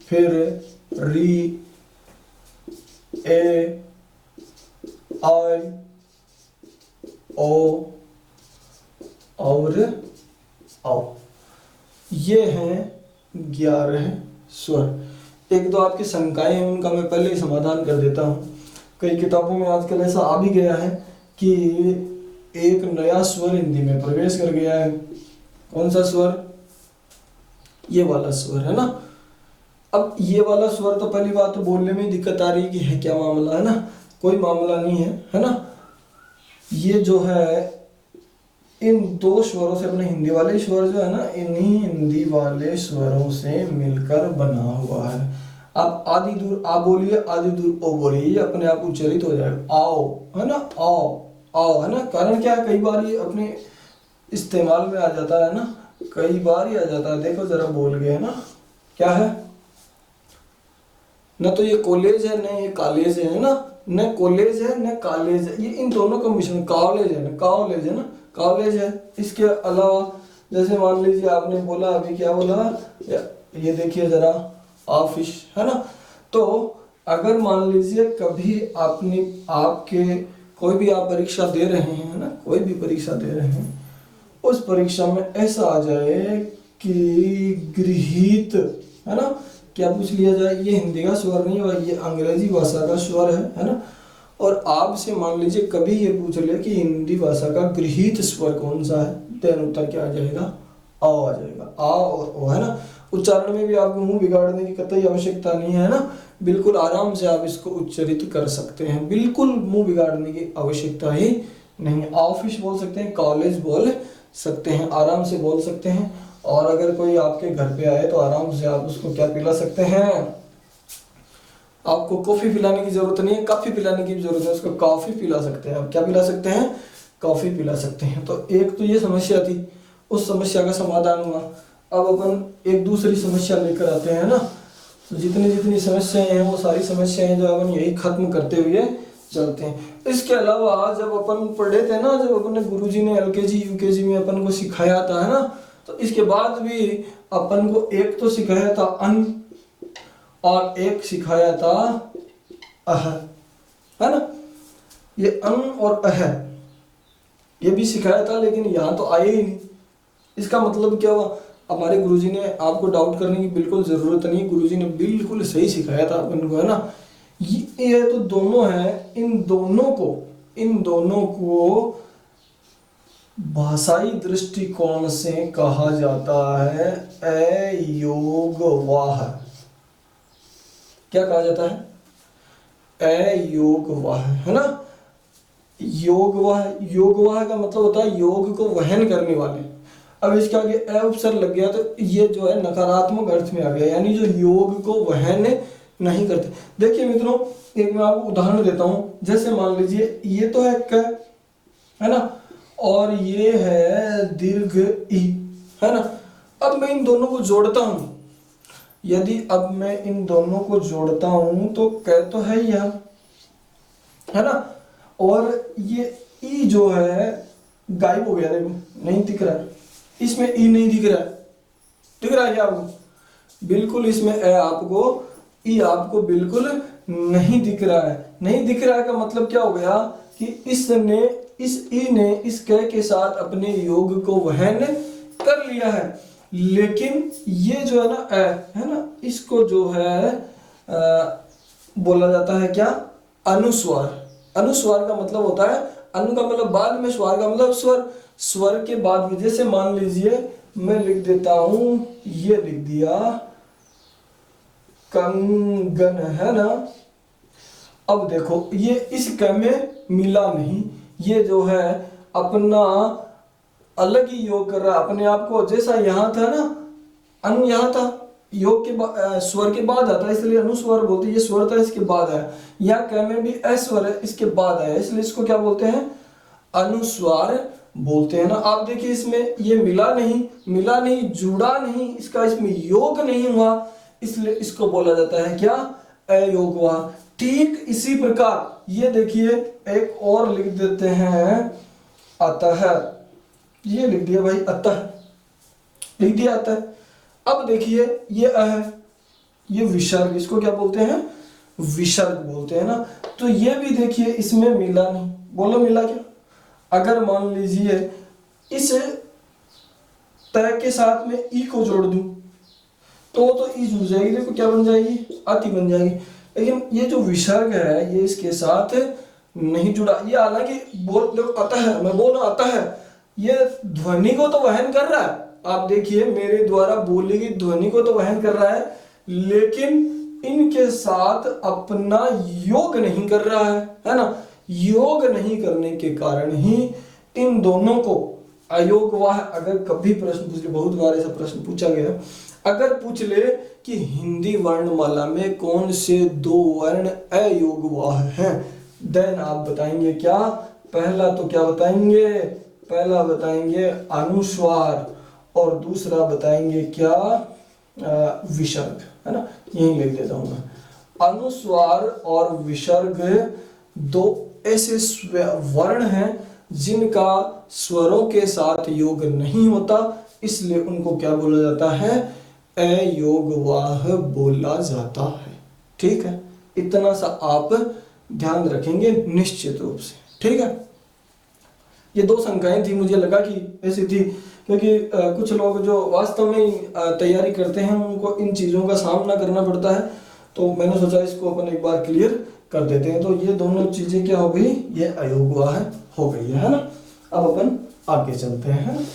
फिर री, ए, आई, ओ और औ। ये हैं 11 स्वर। एक दो आपकी शंकाएं हैं, उनका मैं पहले ही समाधान कर देता हूँ। कई किताबों में आजकल ऐसा आ भी गया है कि एक नया स्वर हिंदी में प्रवेश कर गया है। कौन सा स्वर? ये वाला स्वर है ना। अब ये वाला स्वर तो पहली बात तो बोलने में दिक्कत आ रही है कि है क्या मामला, है ना। कोई मामला नहीं है ना। ये जो है इन दो स्वरों से, अपने हिंदी वाले स्वर जो है ना, इन्हीं हिंदी वाले स्वरों से मिलकर बना हुआ है। आप आदि दूर आ बोलिए, आदि दूर ओ बोलिए, ये अपने आप उच्चारित हो जाएगा। आओ, है ना, आओ आओ, है ना। कारण क्या है, कई बार ये अपने इस्तेमाल में आ जाता है ना, कई बार ही आ जाता है। देखो जरा बोल गए, है ना, क्या है न तो ये कॉलेज है न ये कॉलेज है ना, न कॉलेज है न कॉलेज है, ये इन दोनों का मिश्रण कॉलेज है ना, कॉलेज है ना, कॉलेज है। इसके अलावा जैसे मान लीजिए आपने बोला अभी, क्या बोला, ये देखिए जरा, ऑफिस, है ना। तो अगर मान लीजिए कभी आपने, आपके कोई भी आप परीक्षा दे रहे हैं, है ना, कोई भी परीक्षा दे रहे हैं, उस परीक्षा में ऐसा आ जाए कि गृहीत, है ना, क्या पूछ लिया जाए, ये हिंदी का स्वर नहीं है, ये अंग्रेजी भाषा का स्वर है ना। और आपसे मान लीजिए कभी ये पूछ ले कि हिंदी भाषा का गृहीत स्वर कौन सा है, तो उत्तर क्या आ जाएगा? आ जाएगा। आ और ओ, है ना। उच्चारण में भी आपको मुंह बिगाड़ने की कतई आवश्यकता नहीं है ना, बिल्कुल आराम से आप इसको उच्चारित कर सकते हैं, बिल्कुल मुंह बिगाड़ने की आवश्यकता ही नहीं है। ऑफिस बोल सकते हैं, कॉलेज बोल सकते हैं, आराम से बोल सकते हैं। और अगर कोई आपके घर पे आए तो आराम से आप उसको क्या पिला सकते हैं, आपको कॉफी पिलाने की जरूरत नहीं है, कॉफी पिलाने की जरूरत है, उसको कॉफी पिला सकते हैं। आप क्या पिला सकते हैं? कॉफी पिला सकते हैं। तो एक तो ये समस्या थी, उस समस्या का समाधान हुआ। अब अपन एक दूसरी समस्या लेकर आते हैं ना। तो जितनी जितनी समस्याएं हैं वो सारी समस्याएं जो अपन यही खत्म करते हुए चलते हैं। इसके अलावा जब अपन पढ़े थे ना, जब अपने गुरुजी ने एलकेजी यूकेजी में अपन को सिखाया था, है ना, तो इसके बाद भी अपन को एक तो सिखाया था अन और एक सिखाया था अह, है ना। ये अन और अह ये भी सिखाया था, लेकिन यहाँ तो आए ही नहीं। इसका मतलब क्या हुआ? हमारे गुरुजी ने, आपको डाउट करने की बिल्कुल जरूरत नहीं, गुरुजी ने बिल्कुल सही सिखाया था अपन को, है ना। ये तो दोनों है, इन दोनों को भाषाई दृष्टिकोण से कहा जाता है अयोगवाह। क्या कहा जाता है? अयोगवाह, है ना। योगवाह का मतलब होता है योग को वहन करने वाले। अब इसके आगे अ उपसर्ग लग गया तो ये जो है नकारात्मक अर्थ में आ गया, यानी जो योग को वहन नहीं करते। देखिए मित्रों, एक मैं आपको उदाहरण देता हूं। जैसे मान लीजिए ये तो है क, है ना, और ये है दीर्घ ई, है ना। अब मैं इन दोनों को जोड़ता हूं, यदि अब मैं इन दोनों को जोड़ता हूं तो क तो है यह, है ना, और ये ई जो है गायब हो गया, देखो नहीं दिख रहा है, इसमें ई नहीं दिख रहा है, दिख रहा है क्या आपको? बिल्कुल इसमें ए आपको, ई आपको बिल्कुल नहीं दिख रहा है। नहीं दिख रहा है का मतलब क्या हो गया कि इसने, इस ई ने इस क के साथ अपने योग को वहन कर लिया है। लेकिन ये जो है ना ए, है ना, इसको जो है बोला जाता है क्या? अनुस्वार। अनुस्वार का मतलब होता है, अनु का मतलब बाद में, स्वर का मतलब स्वर, स्वर के बाद में। जैसे मान लीजिए मैं लिख देता हूं, ये लिख दिया कंगन, है ना। अब देखो ये इस क में मिला नहीं, ये जो है अपना अलग ही योग कर रहा है अपने आप को। जैसा यहाँ था ना, अनु यहाँ था, योग के बाद स्वर के बाद आता है, इसलिए अनुस्वर बोलते हैं। ये स्वर था, इसके बाद आया। यहाँ क में भी अस्वर है, इसके बाद आया, इसलिए इसको क्या बोलते हैं? अनुस्वार बोलते हैं ना। आप देखिए इसमें ये मिला नहीं, जुड़ा नहीं, इसका इसमें योग नहीं हुआ, इसलिए इसको बोला जाता है क्या? अयोगवाह। ठीक इसी प्रकार ये देखिए एक और लिख देते हैं, अतः, ये लिख दिया भाई, अतः लिख दिया अतः। अब देखिए ये अ है, ये विसर्ग, इसको क्या बोलते हैं, विसर्ग बोलते हैं ना। तो ये भी देखिए इसमें मिला नहीं, बोलो मिला क्या? अगर मान लीजिए इस तय के साथ में ई को जोड़ दूं तो ई जुड़ जाएगी, देखो क्या बन जाएगी, अति बन जाएगी। लेकिन ये जो विसर्ग है ये इसके साथ नहीं जुड़ा। ये हालांकि बोल देखो अतः है, मैं बोल रहा हूं अतः है, ये ध्वनि को तो वहन कर रहा है। आप देखिए मेरे द्वारा बोली गई ध्वनि को तो वहन कर रहा है, लेकिन इनके साथ अपना योग नहीं कर रहा है ना। योग नहीं करने के कारण ही इन दोनों को अयोगवाह, अगर कभी प्रश्न पूछ ले, बहुत बार ऐसा प्रश्न पूछा गया, अगर पूछ ले कि हिंदी वर्णमाला में कौन से दो वर्ण अयोगवाह हैं, देन आप बताएंगे क्या? पहला तो क्या बताएंगे, पहला बताएंगे अनुस्वार और दूसरा बताएंगे क्या, विसर्ग, है ना। यही लिख देता हूं मैं, अनुस्वार और विसर्ग दो ऐसे वर्ण हैं जिनका स्वरों के साथ योग नहीं होता, इसलिए उनको क्या बोला जाता है, अयोगवाह बोला जाता है। ठीक है, इतना सा आप ध्यान रखेंगे निश्चित रूप से। ठीक है, ये दो शंकाएं थी, मुझे लगा कि ऐसी थी, क्योंकि कुछ लोग जो वास्तव में तैयारी करते हैं उनको इन चीज़ों का सामना करना पड़ता है, तो मैंने सोचा इसको अपन एक बार क्लियर कर देते हैं। तो ये दोनों चीज़ें क्या हो गई, ये अयोगवाह हो गई है ना। अब अपन आगे चलते हैं।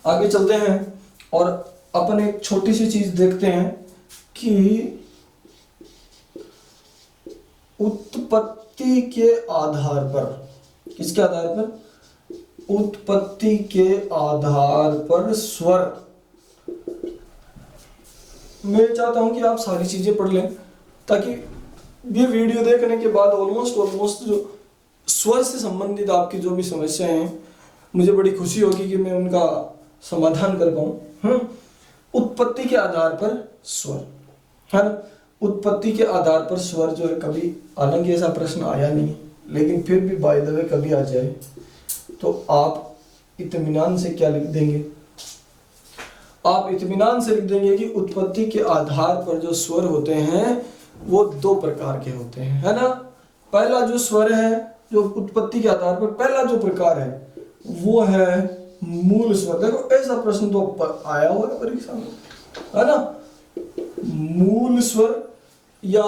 आगे चलते हैं और अपन एक छोटी सी चीज देखते हैं कि उत्पत्ति के आधार पर, किसके आधार पर, उत्पत्ति के आधार पर स्वर। मैं चाहता हूं कि आप सारी चीजें पढ़ लें, ताकि ये वीडियो देखने के बाद ऑलमोस्ट जो स्वर से संबंधित आपकी जो भी समस्याएं हैं, मुझे बड़ी खुशी होगी कि मैं उनका समाधान कर पाऊं। उत्पत्ति के आधार पर स्वर, है ना। उत्पत्ति के आधार पर स्वर जो है, कभी, हालांकि ऐसा प्रश्न आया नहीं, लेकिन फिर भी बाय द वे कभी आ जाए तो आप इत्मीनान से क्या लिख देंगे, आप इत्मीनान से लिख देंगे कि उत्पत्ति के आधार पर जो स्वर होते हैं वो दो प्रकार के होते हैं, है ना। पहला जो स्वर है, जो उत्पत्ति के आधार पर पहला जो प्रकार है वो है मूल स्वर। देखो ऐसा प्रश्न तो आया हुआ है परीक्षा में, है ना। मूल स्वर या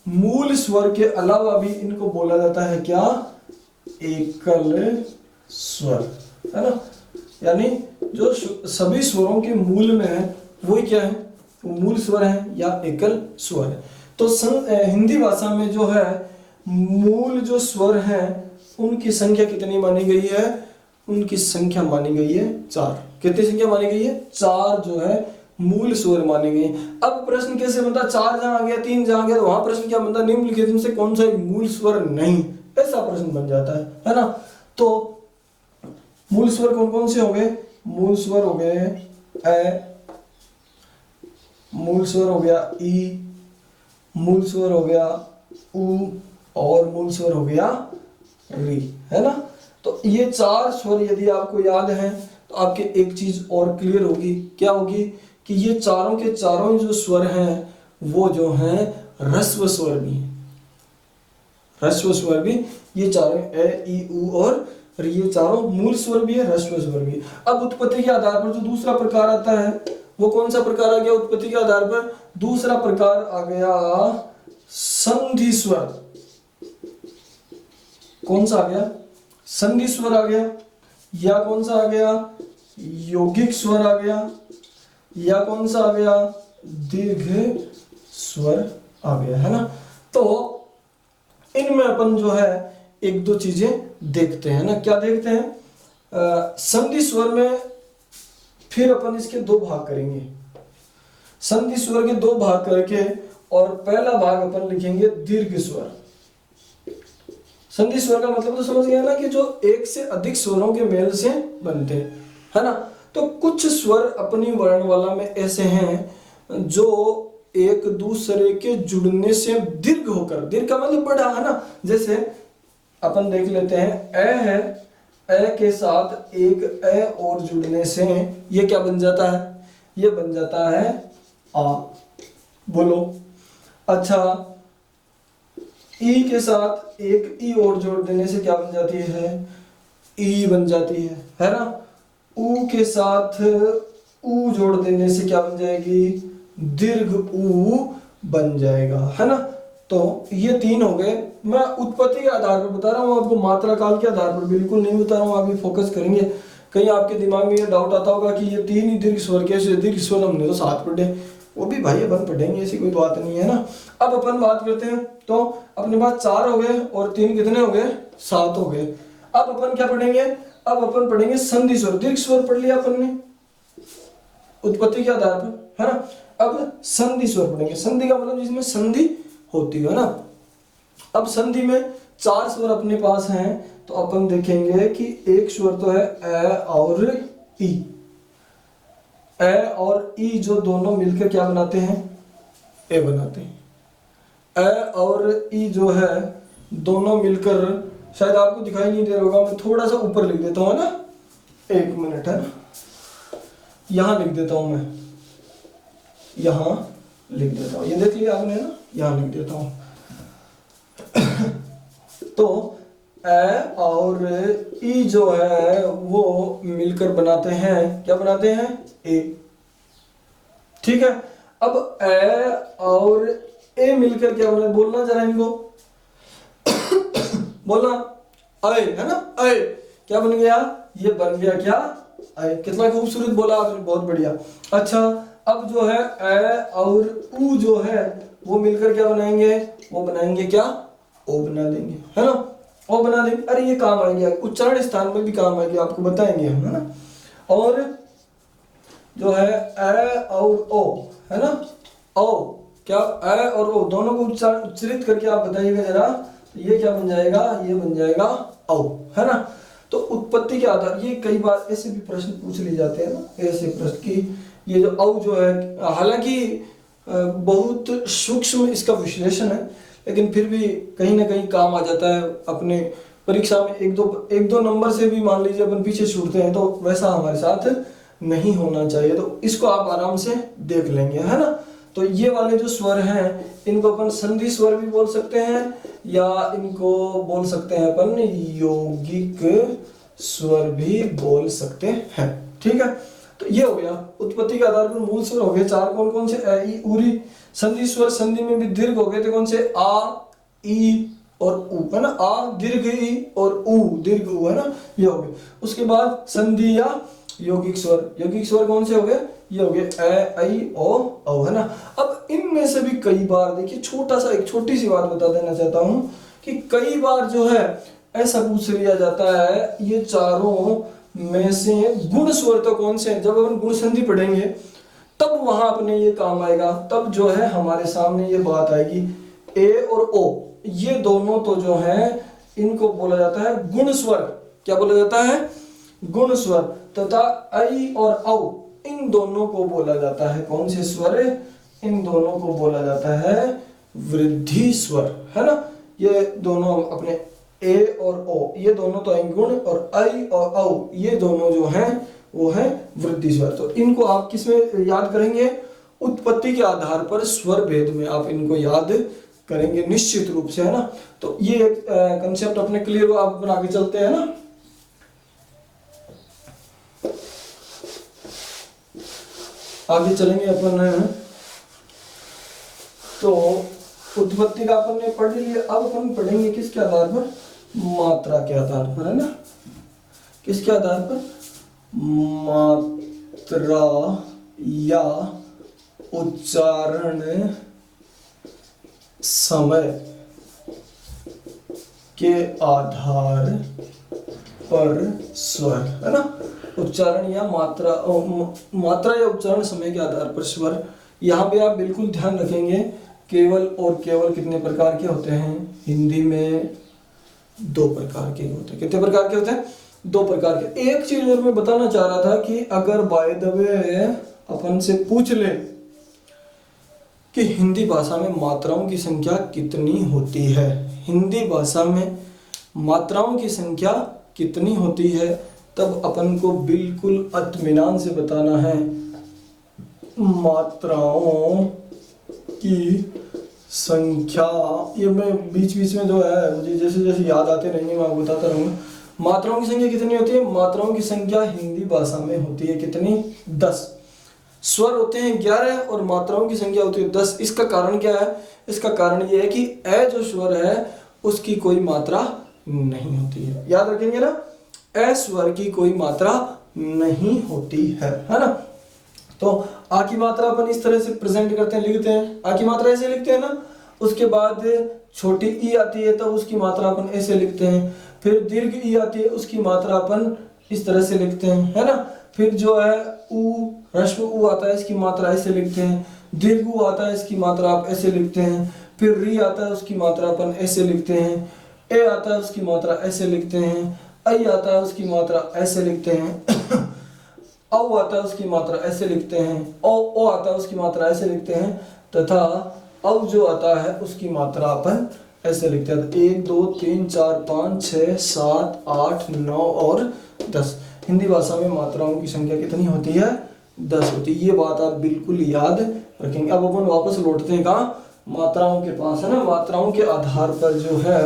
मूल स्वर के अलावा भी इनको बोला जाता है क्या, एकल स्वर, है ना। यानी जो सभी स्वरों के मूल में है वही क्या है, वो मूल स्वर है या एकल स्वर है। तो हिंदी भाषा में जो है मूल जो स्वर हैं उनकी संख्या कितनी मानी गई है, उनकी संख्या मानी गई है 4। कितनी संख्या मानी गई है, 4 जो है मूल स्वर माने गए। अब प्रश्न कैसे बनता, 4 जहां आ गया 3 जहां आ गया, तो वहां प्रश्न क्या बनता, निम्नलिखित में से कौन सा एक मूल स्वर नहीं, ऐसा प्रश्न बन जाता है ना। तो मूल स्वर कौन कौन से हो गए, मूल स्वर हो गए ए, मूल स्वर हो गया ई, मूल स्वर हो गया उ और मूल स्वर हो गया री, है ना। तो ये 4 स्वर यदि आपको याद है तो आपके एक चीज और क्लियर होगी, क्या होगी, कि ये चारों के चारों जो स्वर हैं वो जो हैं ह्रस्व स्वर भी, ह्रस्व स्वर भी, ये चारों ए ई उ और ये चारों मूल स्वर भी है, ह्रस्व स्वर भी। अब उत्पत्ति के आधार पर जो दूसरा प्रकार आता है वो कौन सा प्रकार आ गया, उत्पत्ति के आधार पर दूसरा प्रकार आ गया संधि स्वर। कौन सा आ गया, संधि स्वर आ गया, या कौन सा आ गया, यौगिक स्वर आ गया, या कौन सा आ गया, दीर्घ स्वर आ गया, है ना। तो इनमें अपन जो है एक दो चीजें देखते हैं ना, क्या देखते हैं, संधि स्वर में फिर अपन इसके 2 भाग करेंगे, संधि स्वर के 2 भाग करके, और पहला भाग अपन लिखेंगे दीर्घ स्वर। संधि स्वर का मतलब तो समझ गया ना, कि जो एक से अधिक स्वरों के मेल से बनते हैं, है ना। तो कुछ स्वर अपनी वर्णमाला में ऐसे हैं जो एक दूसरे के जुड़ने से दीर्घ होकर, दीर्घ का मतलब बड़ा है ना, जैसे अपन देख लेते हैं ए है, ए के साथ एक ए और जुड़ने से ये क्या बन जाता है, ये बन जाता है आ। बोलो। अच्छा, ई के साथ एक ई और जोड़ देने से क्या बन जाती है, ई बन जाती है ना। ऊ के साथ ऊ जोड़ देने से क्या बन जाएगी, दीर्घ ऊ बन जाएगा, है ना। तो ये तीन हो गए। मैं उत्पत्ति के आधार पर बता रहा हूँ आपको, मात्रा काल के आधार पर बिल्कुल नहीं बता रहा हूँ। अभी फोकस करेंगे। कहीं आपके दिमाग में ये डाउट आता होगा कि ये तीन ही दीर्घ स्वर, कैसे दीर्घ स्वर, हमने तो 7 पढ़े, वो भी भाई अपन पढ़ेंगे, ऐसी कोई बात नहीं है ना। अब अपन बात करते हैं, तो अपने पास 4 हो गए और 3 कितने हो गए, 7 हो गए। अब अपन क्या पढ़ेंगे, अब अपन पढ़ेंगे संधि स्वर। दीर्घ स्वर पढ़ लिया अपन ने उत्पत्ति के आधार पर, है ना। अब संधि स्वर पढ़ेंगे। संधि का मतलब जिसमें संधि होती है ना। अब संधि में 4 स्वर अपने पास हैं, तो अपन देखेंगे कि एक स्वर तो है ए और ई। ए और ई जो दोनों मिलकर क्या बनाते हैं, ए बनाते हैं। ए और ई जो है दोनों मिलकर, शायद आपको दिखाई नहीं दे रहा होगा, मैं थोड़ा सा ऊपर लिख देता हूँ ना, 1 मिनट, है ना। यहां लिख देता हूं मैं, यहां लिख देता हूं, ये देख लिया आपने ना, यहां लिख देता हूं। तो ए और ई जो है वो मिलकर बनाते हैं, क्या बनाते हैं, ए। ठीक है। अब ए और ए मिलकर क्या बना, बोलना जरा इनको, बोलना, अय, है ना, अय। क्या बन गया, ये बन गया क्या, अय। कितना खूबसूरत बोला आपने, बहुत बढ़िया। अच्छा, अब जो है ए और ऊ जो है वो मिलकर क्या बनाएंगे, वो बनाएंगे क्या, ओ बना देंगे, है ना, ओ बना देंगे। अरे ये काम आएंगे, उच्चारण स्थान में भी काम आएंगे, आपको बताएंगे हम, है ना। और जो है ए और ओ, है ना, ओ, क्या ए और ओ दोनों को उच्चरित करके आप बताइएगा जरा, ये क्या बन जाएगा, ये बन जाएगा औ, है ना। तो उत्पत्ति के आधार, ये कई बार ऐसे भी प्रश्न पूछ लिए जाते हैं ना, ऐसे प्रश्न की ये जो औ जो है, हालांकि बहुत सूक्ष्म इसका विश्लेषण है, लेकिन फिर भी कहीं ना कहीं काम आ जाता है। अपने परीक्षा में एक दो नंबर से भी मान लीजिए अपन पीछे छूटते हैं, तो वैसा हमारे साथ नहीं होना चाहिए। तो इसको आप आराम से देख लेंगे, है ना। तो ये वाले जो स्वर हैं इनको अपन संधि स्वर भी बोल सकते हैं, या इनको बोल सकते हैं अपन यौगिक स्वर भी बोल सकते हैं। ठीक है। तो ये हो गया उत्पत्ति के आधार पर मूल स्वर हो गए 4, कौन कौन से, ए ई उरी। संधि स्वर, संधि में भी दीर्घ हो गए थे, कौन से, आ, ई और ऊ, है ना। आ दीर्घ ई और ऊ दीर्घ ऊ, है ना, ये हो गए। उसके बाद संधि या यौगिक स्वर, यौगिक स्वर कौन से हो गए, ये हो गए ए, ऐ, ओ, औ, है ना। अब इनमें से भी कई बार देखिए, छोटा सा एक छोटी सी बात बता देना चाहता हूं कि कई बार जो है ऐसा पूछ लिया जाता है, ये चारों में से गुण स्वर तो कौन से हैं। जब अपन गुण संधि पढ़ेंगे तब वहां अपने ये काम आएगा, तब जो है हमारे सामने ये बात आएगी। ए और ओ ये दोनों तो जो है इनको बोला जाता है गुण स्वर। क्या बोला जाता है, गुण स्वर। तथा ऐ और औ इन दोनों को बोला जाता है कौन से स्वर, इन दोनों को बोला जाता है वृद्धि स्वर, है ना। ये दोनों अपने ए और ओ ये दोनों तो गुण, और ऐ और औ ये दोनों जो हैं वो है वृद्धि स्वर। तो इनको आप किसमें याद करेंगे, उत्पत्ति के आधार पर स्वर भेद में आप इनको याद करेंगे निश्चित रूप से, है ना। तो ये कंसेप्ट अपने क्लियर हो, आप बना के चलते हैं ना। आगे चलेंगे अपन। तो उत्पत्ति का अपन ने पढ़ लिया, अब अपन पढ़ेंगे किसके आधार पर, मात्रा के आधार पर, है ना। किसके आधार पर, मात्रा या उच्चारण समय के आधार पर स्वर, है ना। उच्चारण या मात्रा या उच्चारण समय के आधार पर स्वर। यहाँ पे आप बिल्कुल ध्यान रखेंगे, केवल और केवल कितने प्रकार के होते हैं, हिंदी में 2 प्रकार के होते हैं। कितने प्रकार के होते हैं, 2 प्रकार के। एक चीज और मैं बताना चाह रहा था कि अगर बाय द वे अपन से पूछ ले कि हिंदी भाषा में मात्राओं की संख्या कितनी होती है। हिंदी भाषा में मात्राओं की संख्या कितनी होती है, तब अपन को बिल्कुल इत्मीनान से बताना है मात्राओं की संख्या। ये मैं बीच बीच में जो है मुझे जैसे जैसे याद आते रहेंगे मैं आपको बताता रहूँगा। मात्राओं की संख्या कितनी होती है? मात्राओं की संख्या हिंदी भाषा में होती है कितनी? 10। स्वर होते हैं 11 और मात्राओं की संख्या होती है 10। इसका कारण क्या है? इसका कारण ये है कि ए जो स्वर है उसकी कोई मात्रा नहीं होती है। याद रखेंगे ना, ए स्वर की कोई मात्रा नहीं होती है ना। तो आ की मात्रा अपन इस तरह से प्रेजेंट करते हैं, लिखते हैं। आ की मात्रा ऐसे लिखते हैं ना। उसके बाद छोटी ई आती है तब उसकी मात्रा अपन ऐसे लिखते हैं। फिर दीर्घ ई आती है उसकी मात्रा अपन इस तरह से लिखते हैं, है ना। फिर जो है ऊ, ह्रस्व ऊ आता है, इसकी मात्रा ऐसे लिखते हैं। दीर्घ ऊ आता है, इसकी मात्रा आप ऐसे लिखते हैं। फिर री आता है, उसकी मात्रा अपन ऐसे लिखते हैं। ए आता है, उसकी मात्रा ऐसे लिखते हैं। आई आता है, उसकी मात्रा ऐसे लिखते हैं। औ आता है, उसकी मात्रा ऐसे लिखते हैं। ओ आता है, उसकी मात्रा ऐसे लिखते हैं। तथा औ जो आता है उसकी मात्रा अपन ऐसे लिखते हैं। 1 2 3 4 5 6 7 8 9 और 10। हिंदी भाषा में मात्राओं की संख्या कितनी होती है? 10 होती है। ये बात आप बिल्कुल याद रखेंगे। अब अपन वापस लौटते हैं कहाँ? मात्राओं के पास, है ना। मात्राओं के आधार पर जो है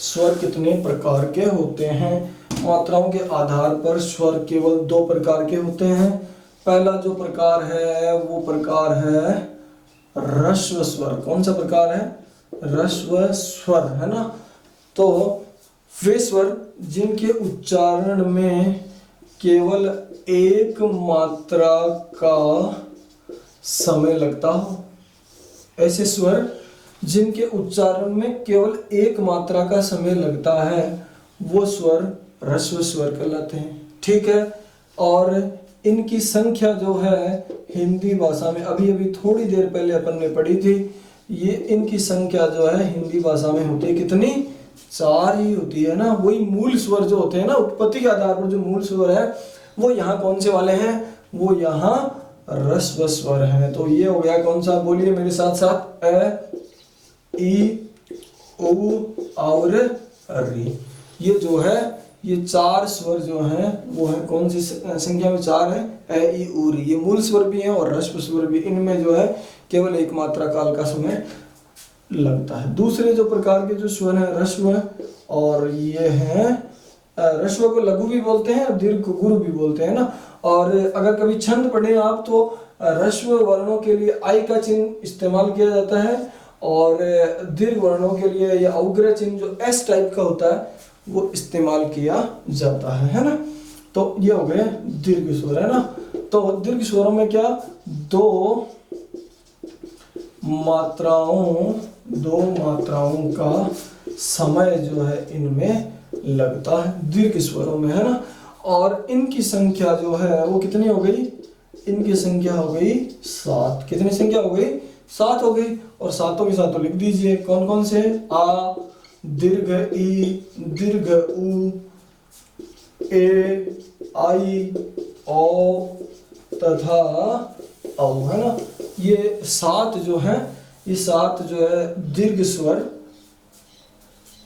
स्वर कितने प्रकार के होते हैं? मात्राओं के आधार पर स्वर केवल 2 प्रकार के होते हैं। पहला जो प्रकार है वो प्रकार है ह्रस्व स्वर। कौन सा प्रकार है? ह्रस्व स्वर, है ना। तो वे स्वर जिनके उच्चारण में केवल एक मात्रा का समय लगता हो, ऐसे स्वर जिनके उच्चारण में केवल एक मात्रा का समय लगता है वो स्वर ह्रस्व स्वर कहलाते हैं। ठीक है। और इनकी संख्या जो है हिंदी भाषा में अभी अभी थोड़ी देर पहले अपन ने पढ़ी थी, ये इनकी संख्या जो है हिंदी भाषा में होती है कितनी? 4 ही होती है ना। वही मूल स्वर जो होते हैं ना, उत्पत्ति के आधार पर जो मूल स्वर है वो यहाँ कौन से वाले हैं? वो यहाँ ह्रस्व स्वर हैं। तो ये हो गया कौन सा? बोलिए मेरे साथ साथ। ए, ई, उ और री। ये जो है ये 4 स्वर जो हैं वो है कौन सी संख्या में? 4 है। ए, ई, उ, री। ये मूल स्वर भी हैं और ह्रस्व स्वर भी। इनमें जो है केवल एक मात्रा काल का समय लगता है। दूसरे जो प्रकार के जो स्वर हैं ह्रस्व, और ये हैं ह्रस्व को लघु भी बोलते हैं और दीर्घ को गुरु भी बोलते हैं ना। और अगर कभी छंद पढ़े आप तो ह्रस्व वर्णों के लिए आई का चिन्ह इस्तेमाल किया जाता है और दीर्घ वर्णों के लिए या अवग्रह चिन्ह जो एस टाइप का होता है वो इस्तेमाल किया जाता है ना। तो ये हो गए दीर्घ स्वर, है ना। तो दीर्घ स्वरों में क्या? 2 मात्राओं का समय जो है इनमें लगता है दीर्घ स्वरों में, है ना। और इनकी संख्या जो है वो कितनी हो गई? इनकी संख्या हो गई 7। कितनी संख्या हो गई? 7 हो गई। और सातों के साथ तो लिख दीजिए कौन कौन से? आ, दीर्घ ई, दीर्घ उ, ए, आई, ओ तथा औ, है ना। ये 7 जो है, ये 7 जो है दीर्घ स्वर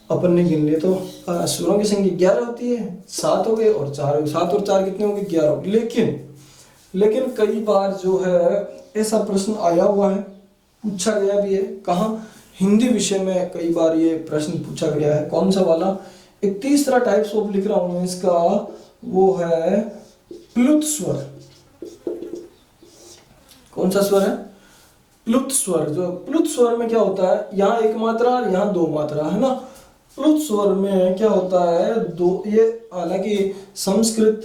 अपन ने गिन लिए तो स्वरों की संख्या 11 होती है। 7 हो गए और 4 हो गए। 7 और 4 कितने हो गए? 11 हो गए। लेकिन कई बार जो है ऐसा प्रश्न आया हुआ है, पूछा गया भी है। कहाँ? हिंदी विषय में कई बार ये प्रश्न पूछा गया है। कौन सा वाला? एक तीसरा टाइप्स ऑफ लिख रहा हूं मैं इसका, वो है प्लुत स्वर। कौन सा स्वर है? प्लुत स्वर। जो प्लुत स्वर में क्या होता है? यहाँ एक मात्रा और यहाँ 2 मात्रा, है ना। प्लुत स्वर में क्या होता है? 2। ये हालांकि संस्कृत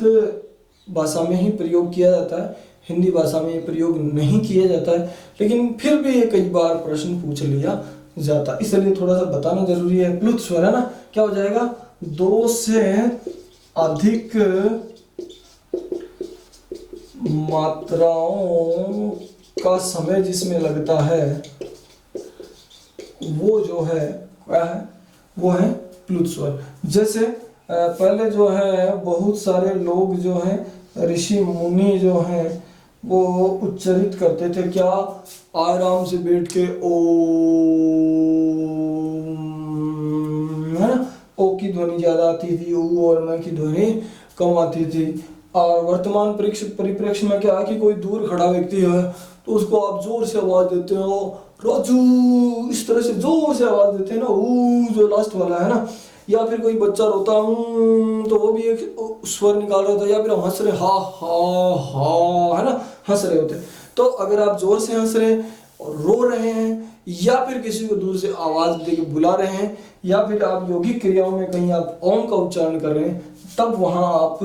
भाषा में ही प्रयोग किया जाता है, हिंदी भाषा में ये प्रयोग नहीं किया जाता है, लेकिन फिर भी ये कई बार प्रश्न पूछ लिया जाता है, इसलिए थोड़ा सा बताना जरूरी है। प्लुत स्वर, है ना। क्या हो जाएगा? 2 से अधिक मात्राओं का समय जिसमें लगता है वो जो है क्या है? वो है प्लुत स्वर। जैसे पहले जो है बहुत सारे लोग जो हैं ऋषि मुनि जो हैं वो उच्चारित करते थे क्या, आराम से बैठ के ओम, है ना। ओ की ध्वनि ज्यादा आती थी, ऊ और म की ध्वनि कम आती थी। और वर्तमान परिप्रेक्ष्य में क्या है कि कोई दूर खड़ा व्यक्ति है तो उसको आप जोर से आवाज देते हो, राजू, इस तरह से जोर से आवाज देते हैं ना, ऊ जो लास्ट वाला है ना। या फिर कोई बच्चा रोता तो वो भी एक स्वर निकाल रहा था, या फिर हम हंस रहे हा हा, है ना, हंस रहे होते। तो अगर आप जोर से हंस रहे हैं और रो रहे हैं, या फिर किसी को दूर से आवाज देके बुला रहे हैं, या फिर आप यौगिक क्रियाओं में कहीं आप ओम का उच्चारण कर रहे हैं, तब वहां आप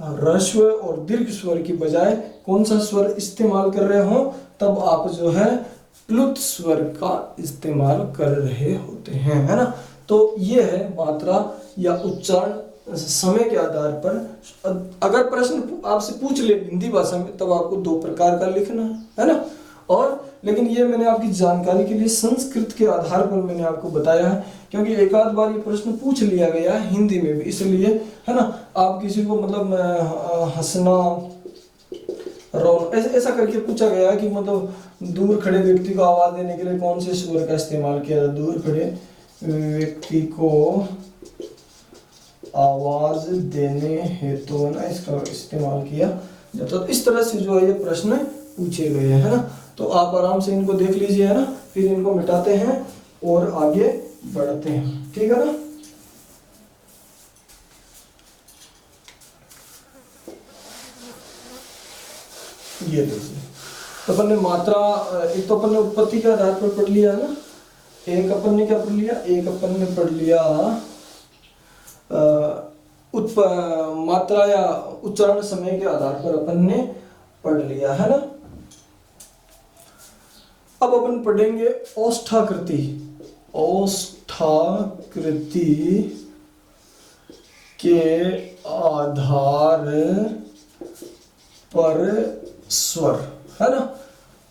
ह्रस्व और दीर्घ स्वर की बजाय कौन सा स्वर इस्तेमाल कर रहे हो, तब आप जो है प्लुत स्वर का इस्तेमाल कर रहे होते हैं, है ना। तो ये है मात्रा या उच्चारण समय के आधार पर। अगर प्रश्न आपसे पूछ ले हिंदी भाषा में, तब आपको दो प्रकार का लिखना है ना। और लेकिन ये मैंने आपकी जानकारी के लिए संस्कृत के आधार पर मैंने आपको बताया है, क्योंकि एक आध बार ये प्रश्न पूछ लिया गया है हिंदी में भी, इसलिए, है ना। आप किसी को मतलब हंसना, रोना, ऐसा करके पूछा गया है कि मतलब दूर खड़े व्यक्ति को आवाज देने के लिए कौन से स्वर का इस्तेमाल किया जाता है। दूर खड़े व्यक्ति को आवाज देने हेतु ना इसका इस्तेमाल किया जाता। तो इस तरह से जो है ये प्रश्न पूछे गए हैं, है ना। तो आप आराम से इनको देख लीजिए, है ना, फिर इनको मिटाते हैं और आगे बढ़ते हैं, ठीक है ना। ये देखिए, तो अपन ने मात्रा, एक तो अपन ने उत्पत्ति के आधार पर पढ़ लिया है ना, एक अपन ने क्या पढ़ लिया, एक अपन ने पढ़ लिया मात्रा या उच्चारण समय के आधार पर अपन ने पढ़ लिया, है ना। अब अपन पढ़ेंगे औष्ठाकृति। औष्ठाकृति के आधार पर स्वर, है ना।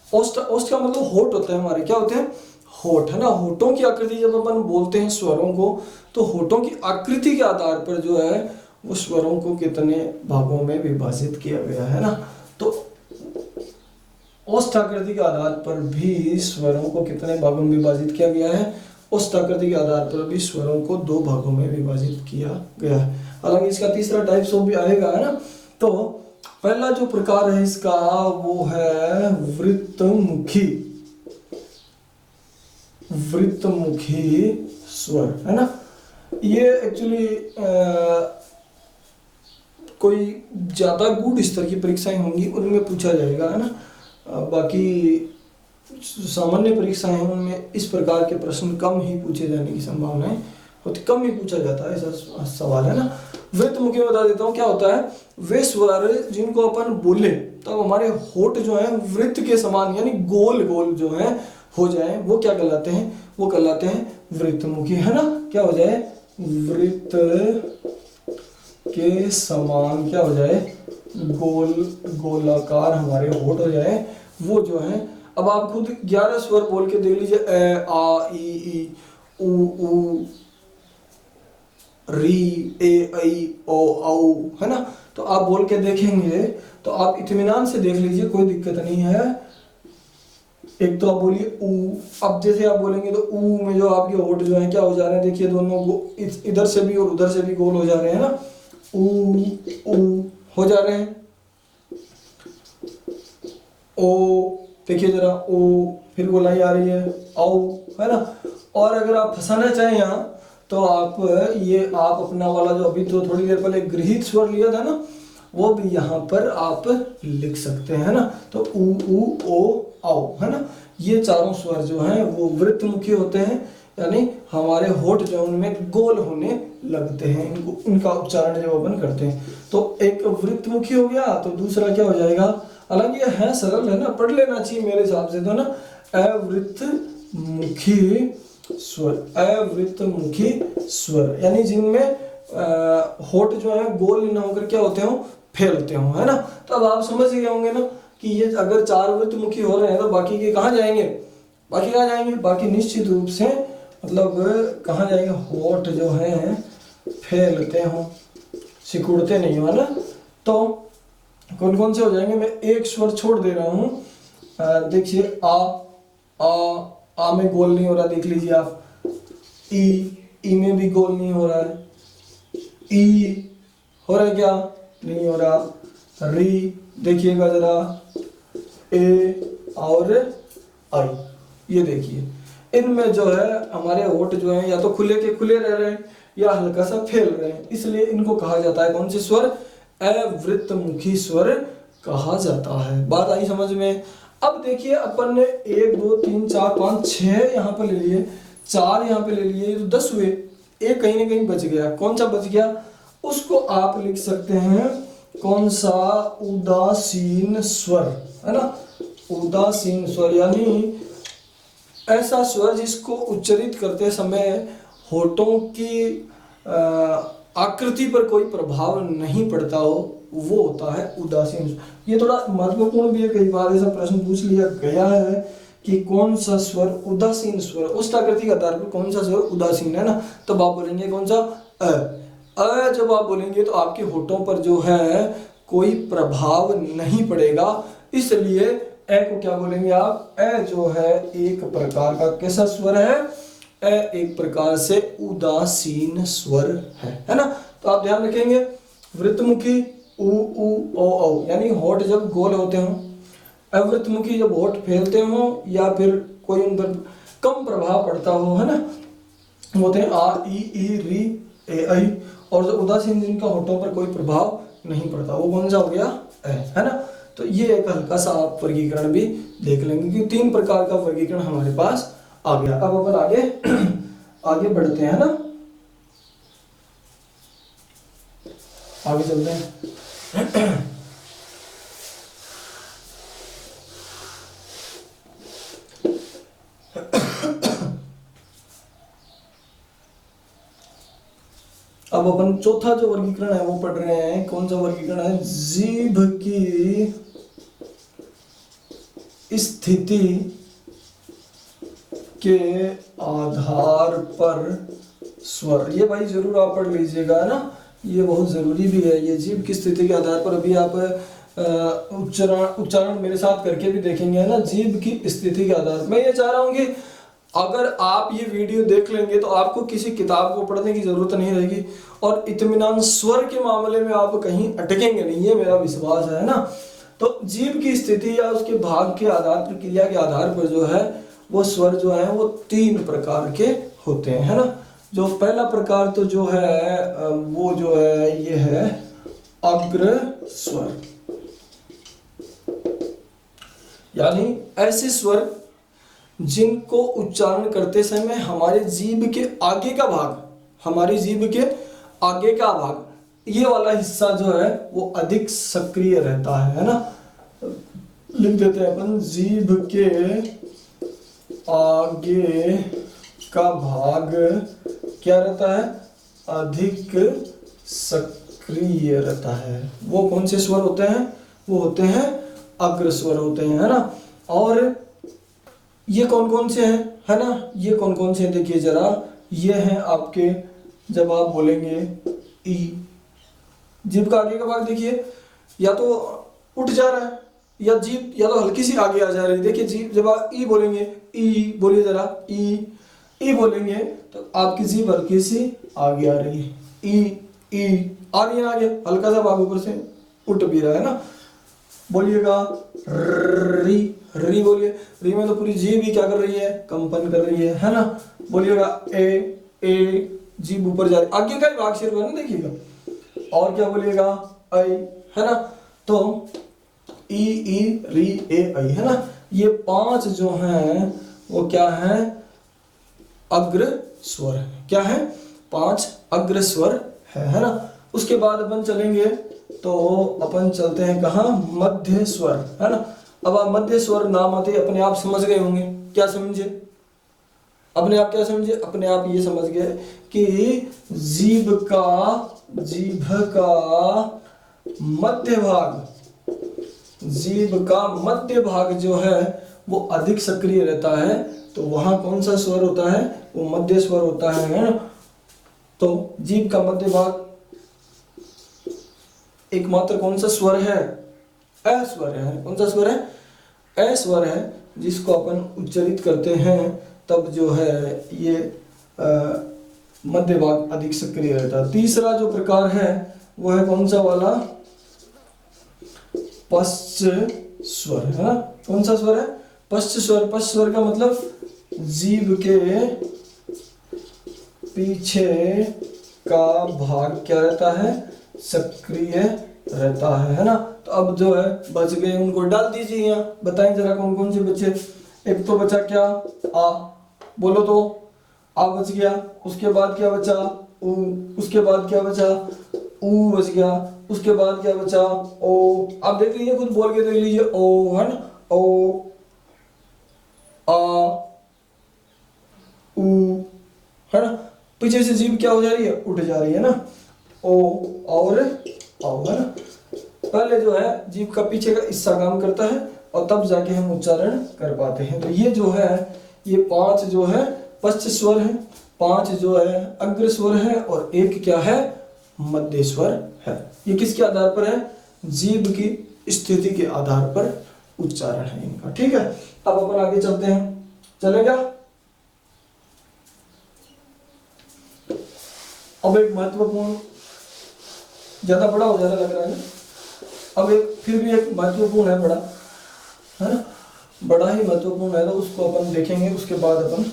औष्ठ का मतलब होठ होता है हमारे, क्या होते हैं, होठ, है ना। होठों की आकृति जब अपन बोलते हैं स्वरों को, तो होठों की आकृति के आधार पर जो है वो स्वरों को कितने भागों में विभाजित किया गया है ना। तो औष्ठाकृति के आधार पर भी स्वरों को कितने भागों में विभाजित किया गया है, औष्ठाकृति के आधार पर भी स्वरों को दो भागों में विभाजित किया गया है। हालांकि इसका तीसरा टाइप भी आएगा, है ना। तो पहला जो प्रकार है इसका वो है वृत्तमुखी, वृत्तमुखी स्वर, है ना। ये एक्चुअली कोई ज्यादा गूढ़ स्तर की परीक्षाएं होंगी उनमें पूछा जाएगा, है ना। बाकी सामान्य परीक्षाएं हैं उनमें इस प्रकार के प्रश्न कम ही पूछे जाने की संभावनाएं होती, कम ही पूछा जाता है ऐसा सवाल, है ना। वृत्तमुखी बता देता हूँ क्या होता है। वे स्वर जिनको अपन बोले तब हमारे होठ जो है वृत्त के समान यानी गोल गोल जो है हो जाए, वो क्या कहलाते हैं, वो कहलाते हैं वृत्तमुखी, है ना। क्या हो जाए, वृत्त के समान क्या हो जाए, गोल गोलाकार हमारे होठ हो जाए, वो जो है। अब आप खुद 11 स्वर बोल के देख लीजिए, ए आ ई उ ऊ री ए आई ओ औ, है ना। तो आप बोल के देखेंगे तो आप इत्मीनान से देख लीजिए, कोई दिक्कत नहीं है। एक तो आप बोलिए ऊ, अब जैसे आप बोलेंगे तो ऊ में जो आपके होठ जो है क्या हो जा रहे हैं, देखिए दोनों इधर से भी और उधर से भी गोल हो जा रहे हैं ना, ऊ ऊ हो जा रहे हैं। ओ देखिए जरा, ओ फिर गोलाई आ रही है, औ, है ना। और अगर आप फंसाना चाहें यहाँ तो आप आप अपना वाला जो अभी तो थोड़ी देर पहले गृहीत स्वर लिया था ना, वो भी यहाँ पर आप लिख सकते हैं ना। तो ऊ ऊ ओ औ, है ना। ये चारों स्वर जो हैं वो वृत्तमुखी होते हैं, यानी हमारे होठ जो उनमें गोल होने लगते हैं, इनका उच्चारण जब अपन करते हैं। तो एक वृत्तमुखी हो गया, तो दूसरा क्या हो जाएगा, हालांकि ये है सरल, है ना, पढ़ लेना चाहिए मेरे हिसाब से तो ना। अवृत्तमुखी स्वर, अवृत्तमुखी स्वर यानी जिनमें होठ जो है गोल न होकर क्या होते हो, फैलते हो, है ना। तो अब आप समझ गए होंगे ना कि ये अगर चार वृत्तमुखी हो रहे हैं तो बाकी के कहाँ जाएंगे, बाकी कहाँ जाएंगे, बाकी निश्चित रूप से मतलब कहाँ जाएंगे, होठ जो है फैलते हो, सिकुड़ते नहीं हो, है ना। तो कौन कौन से हो जाएंगे, मैं एक स्वर छोड़ दे रहा हूं। देखिए आ में गोल नहीं हो रहा, देख लीजिए आप। ई में भी गोल नहीं हो रहा है। ई हो रहा है क्या, नहीं हो रहा। री देखिएगा जरा, ए और आई, ये देखिए इनमें जो है हमारे होठ जो है या तो खुले के खुले रह रहे हैं या हल्का सा फैल रहे हैं, इसलिए इनको कहा जाता है कौन से स्वर, अवृतमुखी स्वर कहा जाता है। बात आई समझ में। अब देखिए अपन ने 1 2 3 4 5 6 यहाँ पे ले लिए, 4 यहाँ पे ले लिए, तो 10 हुए। एक कहीं ना कहीं बच गया, कौन सा बच गया, उसको आप लिख सकते हैं कौन सा, उदासीन स्वर, है ना। उदासीन स्वर यानी ऐसा स्वर जिसको उच्चारित करते समय होठों की आकृति पर कोई प्रभाव नहीं पड़ता हो, वो होता है उदासीन स्वर। ये थोड़ा महत्वपूर्ण भी है, कई बार ऐसा प्रश्न पूछ लिया गया है कि कौन सा स्वर उदासीन स्वर, उस आकृति के आधार पर कौन सा स्वर उदासीन है ना, तब आप बोलेंगे कौन सा, अ जब आप बोलेंगे तो आपके होठों पर जो है कोई प्रभाव नहीं पड़ेगा, इसलिए ए को क्या बोलेंगे आप, ए जो है एक प्रकार का कैसा स्वर है, ए एक प्रकार से उदासीन स्वर है ना। तो आप ध्यान रखेंगे वृत्तमुखी उ ओ औ, यानी होठ जब गोल होते हों, अवृतमुखी जब होठ फैलते हों या फिर कोई उन पर कम प्रभाव पड़ता हो, है ना, होते हैं आ ई री ए आई। और जो उदासीन जिनका होठों पर कोई प्रभाव नहीं पड़ता, वो कौन सा हो गया, है ना। तो ये एक हल्का सा आप वर्गीकरण भी देख लेंगे कि 3 प्रकार का वर्गीकरण हमारे पास आ गया। अब अपन आगे आगे बढ़ते हैं ना, आगे चलते हैं। अब अपन चौथा जो वर्गीकरण है वो पढ़ रहे हैं, कौन सा वर्गीकरण है, जीभ की स्थिति के आधार पर स्वर। ये भाई जरूर आप पढ़ लीजिएगा ना, ये बहुत जरूरी भी है। ये जीभ की स्थिति के आधार पर अभी आप उच्चारण मेरे साथ करके भी देखेंगे, है ना। जीभ की स्थिति के आधार पर मैं ये चाह रहा हूँ कि अगर आप ये वीडियो देख लेंगे तो आपको किसी किताब को पढ़ने की जरूरत नहीं रहेगी और इत्मीनान स्वर के मामले में आप कहीं अटकेंगे नहीं, ये मेरा विश्वास है ना। तो जीभ की स्थिति या उसके भाग के आधार पर, क्रिया के आधार पर जो है वो स्वर जो है वो 3 प्रकार के होते हैं, है ना। जो पहला प्रकार तो जो है वो जो है ये है अग्र स्वर, यानी ऐसे स्वर जिनको उच्चारण करते समय हमारे जीभ के आगे का भाग, हमारी जीभ के आगे का भाग, ये वाला हिस्सा जो है वो अधिक सक्रिय रहता है ना। लिख देते हैं अपन, जीभ के आगे का भाग क्या रहता है, अधिक सक्रिय रहता है। वो कौन से स्वर होते हैं, वो होते हैं अग्र स्वर होते हैं, है ना। और ये कौन कौन से हैं, है ना, ये कौन कौन से हैं देखिए जरा, ये हैं आपके, जब आप बोलेंगे ई, जीभ का आगे का भाग देखिए या तो उठ जा रहा है या जीभ या तो हल्की सी आगे आ जा रही है। देखिए जीभ जब आप ई बोलेंगे, ई बोलिए जरा, ई बोलेंगे तो आपकी जीभ हल्की सी आगे आ रही है, ई आ रही है आगे, हल्का सा भाग ऊपर से उठ भी रहा है ना। बोलिएगा री बोलिए, री में तो पूरी जीभ ही क्या कर रही है, कंपन कर रही है ना। बोलिएगा ए जीभ ऊपर जा रही, आगे का ही भाग सिर्फ है ना, देखिएगा। और क्या बोलिएगा, आई, है ना। तो ई री ए आई, है ना। ये 5 जो हैं वो क्या है, अग्र स्वर है। क्या है, 5 अग्र स्वर है ना। उसके बाद अपन चलेंगे तो अपन चलते हैं कहाँ, मध्य स्वर, है ना। अब आप मध्य स्वर नाम आते अपने आप समझ गए होंगे, क्या समझे, अपने आप क्या समझे, अपने आप ये समझ गए कि जीभ का मध्य भाग, जीभ का मध्य भाग जो है वो अधिक सक्रिय रहता है, तो वहां कौन सा स्वर होता है, वो मध्य स्वर होता है। तो जीभ का मध्य भाग एकमात्र कौन सा स्वर है, अ स्वर है। कौन सा स्वर है? अ स्वर है, जिसको अपन उच्चारित करते हैं तब जो है ये मध्य भाग अधिक सक्रिय रहता है। तीसरा जो प्रकार है वो है कौन सा वाला? पश्च स्वर है ना। कौन सा स्वर है? पश्च स्वर। पश्च स्वर का मतलब जीभ के पीछे का भाग क्या रहता है? सक्रिय रहता है ना। तो अब जो है बच गए, उनको डाल दीजिए यहाँ। बताएं जरा कौन कौन से बचे। एक तो बचा क्या? आ, बोलो तो। आ बच गया। उसके बाद क्या बचा? ऊ। उसके बाद क्या बचा? ऊ बच गया। उसके बाद क्या बचा? ओ। आप देख लीजिए, खुद बोल के देख लीजिए। ओ है ना, ओ, आ, ऊ, है ना। पीछे से जीभ क्या हो जा रही है? उठ जा रही है ना। ओ और औ है ना। पहले जो है जीभ का पीछे का हिस्सा काम करता है और तब जाके हम उच्चारण कर पाते हैं। तो ये जो है ये 5 जो है पश्च स्वर है, 5 जो है अग्र स्वर है और एक क्या है? मध्य स्वर है। ये किसके आधार पर है? जीभ की स्थिति के आधार पर उच्चारण है इनका। ठीक है, अब अपन आगे चलते हैं। चलेगा? अब एक महत्वपूर्ण, ज्यादा बड़ा हो जाने लग रहा है। अब एक फिर भी एक महत्वपूर्ण है, बड़ा है ना, बड़ा ही महत्वपूर्ण है, तो उसको अपन देखेंगे, उसके बाद अपन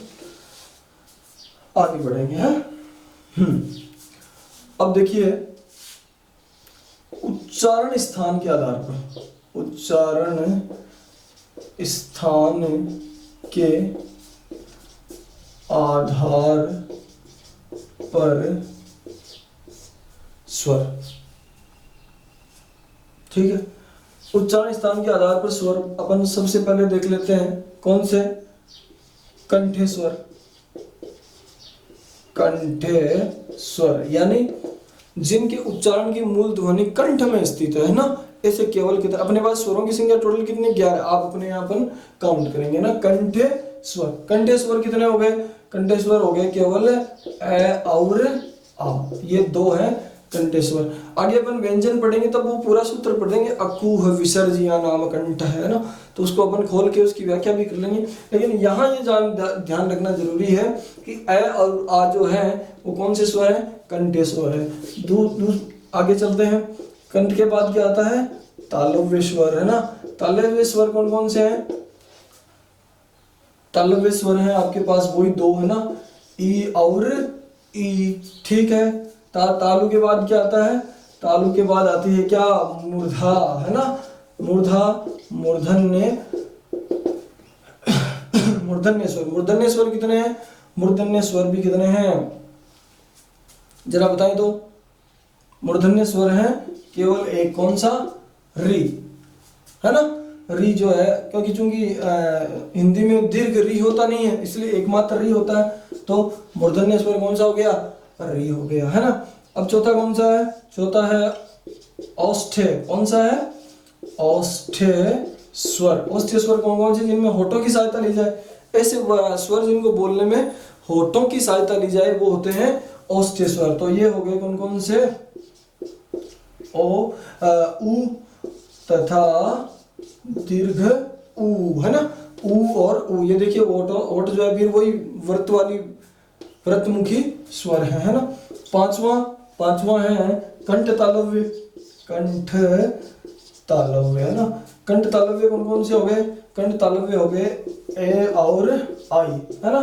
आगे बढ़ेंगे। हैं अब देखिए, उच्चारण स्थान के आधार पर, उच्चारण स्थान के आधार पर स्वर। ठीक है, उच्चारण स्थान के आधार पर स्वर अपन सबसे पहले देख लेते हैं। कौन से? कंठे स्वर। कंठे स्वर यानी जिनके उच्चारण की मूल ध्वनि कंठ में स्थित है ना। ऐसे केवल कितने अपने पास स्वरों की संख्या टोटल कितने? 11। आप अपने यहाँ पर काउंट करेंगे ना। कंठे स्वर, कंठे स्वर कितने हो गए? कंठे स्वर हो गए केवल ए और आ, ये 2 है कंठे स्वर। आगे अपन व्यंजन पढ़ेंगे तब वो पूरा सूत्र पढ़ देंगे। अकुह विसर्जिया नाम कंठ है ना, तो उसको अपन खोल के उसकी व्याख्या भी कर लेंगे। लेकिन यहाँ ये ध्यान रखना जरूरी है कि ए और आ जो है वो कौन से स्वर है? कंठे स्वर है। आगे चलते हैं। कंठ के बाद क्या आता है? तालव्य स्वर है ना। तालव्य स्वर कौन कौन से हैं? तालव्य स्वर है आपके पास वही 2 है ना, ई और ई। ठीक है, तालु के बाद क्या आता है? तालु के बाद आती है क्या? मूर्धा है ना। मूर्धा, मूर्धन्य, मूर्धन्य स्वर। मूर्धन्य स्वर कितने हैं? मूर्धन्य स्वर भी कितने हैं जरा बताएं तो? मूर्धन्य स्वर है केवल एक। कौन सा? री है ना। री जो है, क्योंकि चूंकि हिंदी में दीर्घ री होता नहीं है, इसलिए एकमात्र री होता है। तो मूर्धन्य स्वर कौन सा हो गया? री हो गया है ना। अब चौथा कौन सा है? चौथा है औष्ठ्य। कौन सा है? औष्ठ्य स्वर। औष्ठ्य स्वर कौन कौन से? जिनमें होठों की सहायता ली जाए। ऐसे स्वर जिनको बोलने में होठों की सहायता ली जाए वो होते हैं औष्ठ्य स्वर। तो ये हो गए कौन कौन से? ओ, उ तथा दीर्घ ऊ है ना। ऊ और ऊ, ये देखिए ओठ जो है फिर वही व्रत वाली व्रतमुखी स्वर है ना। पांचवा है कंठ तालव्य। कंठ तालव्य है ना। कंठ तालव्य कौन कौन से हो गए? कंठ तालव्य हो गए ए और आई है ना।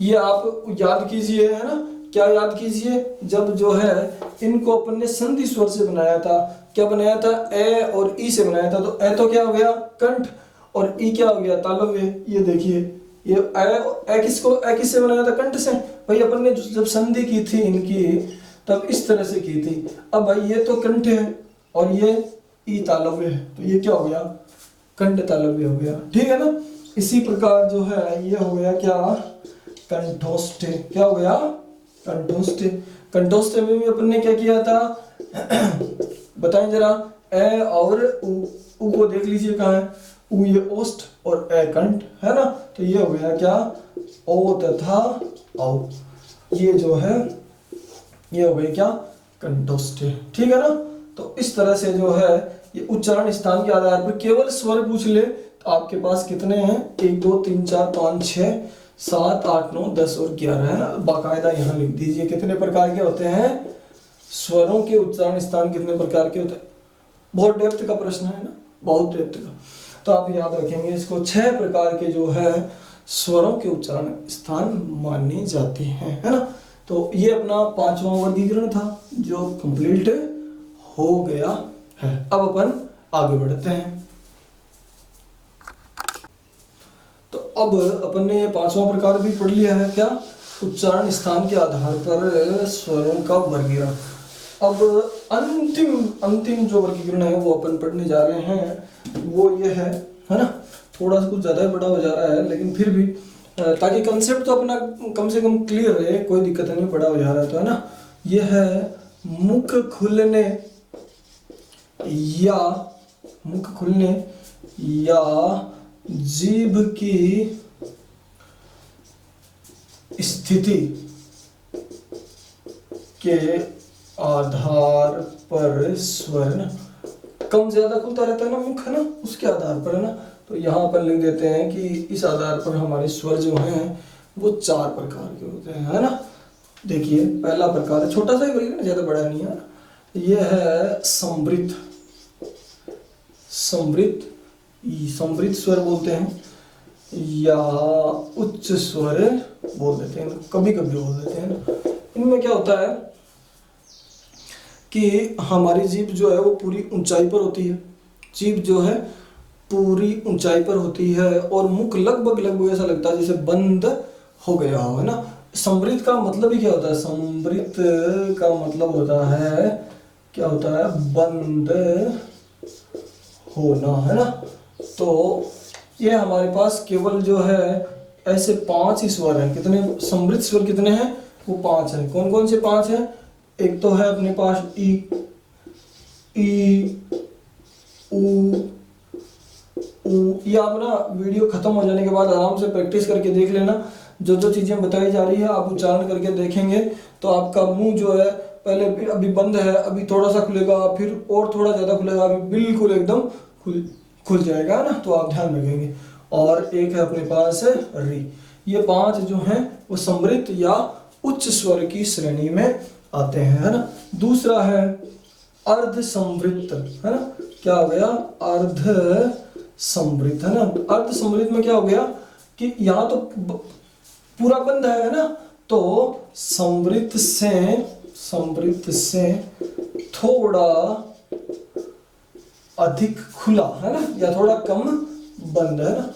ये आप याद कीजिए है ना। क्या याद कीजिए? जब जो है इनको अपन ने संधि स्वर से बनाया था। क्या बनाया था? ए और ई से बनाया था। तो ए तो क्या हो गया? कंठ, और ई क्या हो गया? तालव्य। ये देखिए, ये ए किससे बनाया था? कंठ से। भाई अपन ने जब संधि की थी इनकी तब इस तरह से की थी। अब भाई ये तो कंठ है और ये ई तालव्य है, तो ये क्या हो गया? कंठ तालव्य हो गया। ठीक है ना। इसी प्रकार जो है ये हो गया क्या? कंठोष्ठ। क्या हो गया? कंठोष्ठ। कंठोष्ठ में भी अपन ने क्या किया था? बताएं जरा। ए और उ को देख लीजिए कहाँ है? उ ये ओष्ठ और ए कंठ है ना। तो ये हो गया क्या? ओ तथा औ। ये जो है ये हो गई क्या? कंठोष्ठ। ठीक है ना। तो इस तरह से जो है ये उच्चारण स्थान के आधार पर केवल स्वर पूछ ले तो आपके पास कितने हैं, 1 2 3 4 5 6 7 8 9 10 और 11 है ना। बाकायदा यहाँ लिख दीजिए कितने प्रकार के होते हैं स्वरों के उच्चारण स्थान, कितने प्रकार के होते हैं। बहुत डेप्थ का प्रश्न है ना, बहुत डेप्थ का, तो आप याद रखेंगे इसको। 6 प्रकार के जो है स्वरों के उच्चारण स्थान माने जाते हैं, है ना। तो ये अपना 5वां वर्गीकरण था जो कंप्लीट हो गया है। अब अपन आगे बढ़ते हैं। तो अब अपन ने 5वां प्रकार भी पढ़ लिया है, क्या, उच्चारण स्थान के आधार पर स्वरों का वर्गीकरण। अब अंतिम जो वर्गीकरण है वो अपन पढ़ने जा रहे हैं, वो ये है ना। थोड़ा सा कुछ ज़्यादा ही बड़ा हो जा रहा है, लेकिन फिर भी ताकि कंसेप्ट तो अपना कम से कम क्लियर रहे, कोई दिक्कत नहीं, बड़ा हो जा रहा है तो, है ना। ये है मुख खुलने या जीभ की स्थिति के आधार पर स्वर, ना, कम ज्यादा खुलता रहता है ना मुख, है ना, उसके आधार पर, है ना। तो यहाँ पर लिख देते हैं कि इस आधार पर हमारे स्वर जो हैं वो 4 प्रकार के होते हैं, है ना। देखिए पहला प्रकार है, छोटा सा ही बोलिए ना, ज्यादा बड़ा नहीं है, ये है समृद्ध स्वर बोलते हैं या उच्च स्वर बोल देते हैं, कभी कभी बोल देते हैं। इनमें क्या होता है कि हमारी जीभ जो है वो पूरी ऊंचाई पर होती है, जीभ जो है पूरी ऊंचाई पर होती है और मुख लगभग ऐसा लगता है जैसे बंद हो गया हो, है ना। समृद्ध का मतलब ही क्या होता है, समृद्ध का मतलब होता है, क्या होता है, बंद होना, है ना। तो ये हमारे पास केवल जो है ऐसे 5 ही स्वर हैं। कितने समृद्ध स्वर कितने हैं, वो 5 हैं। कौन कौन से 5 हैं, एक तो है अपने पास ई ऊ। ये आप ना वीडियो खत्म हो जाने के बाद आराम से प्रैक्टिस करके देख लेना, जो जो चीजें बताई जा रही है आप उच्चारण करके देखेंगे तो आपका मुंह जो है पहले अभी बंद है, अभी थोड़ा सा खुलेगा, फिर और थोड़ा ज्यादा खुलेगा, अभी बिल्कुल एकदम खुल जाएगा ना। तो आप ध्यान रखेंगे। और एक है अपने पास री। ये 5 जो हैं वो समृद्ध या उच्च स्वर की श्रेणी में आते हैं, है ना। दूसरा है अर्ध समृद्ध, है ना। क्या हो गया, अर्ध समृद्ध, है ना। अर्ध समृद्ध में क्या हो गया कि यहाँ तो पूरा बंद है ना, तो समृद्ध से थोड़ा अधिक खुला, है ना, या थोड़ा कम बंद, है ना,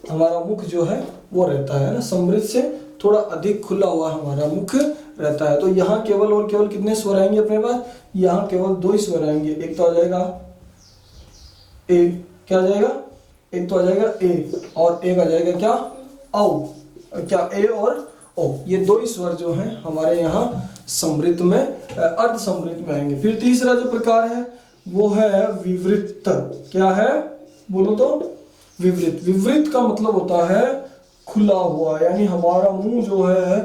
हमारा मुख जो है वो रहता है ना। समृद्ध से थोड़ा अधिक खुला हुआ हमारा मुख रहता है। तो यहाँ केवल और केवल कितने स्वर आएंगे अपने पास, यहाँ केवल 2 ही स्वर आएंगे। एक तो आ जाएगा ए, क्या आ जाएगा, एक तो आ जाएगा ए और एक आ जाएगा क्या, औ। क्या, ए और ओ, ये 2 ही स्वर जो हैं हमारे यहाँ समृद्ध में, अर्ध समृद्ध में आएंगे। फिर तीसरा जो प्रकार है वो है विवृत। क्या है, बोलो तो, विवृत। विवृत का मतलब होता है खुला हुआ, यानी हमारा मुंह जो है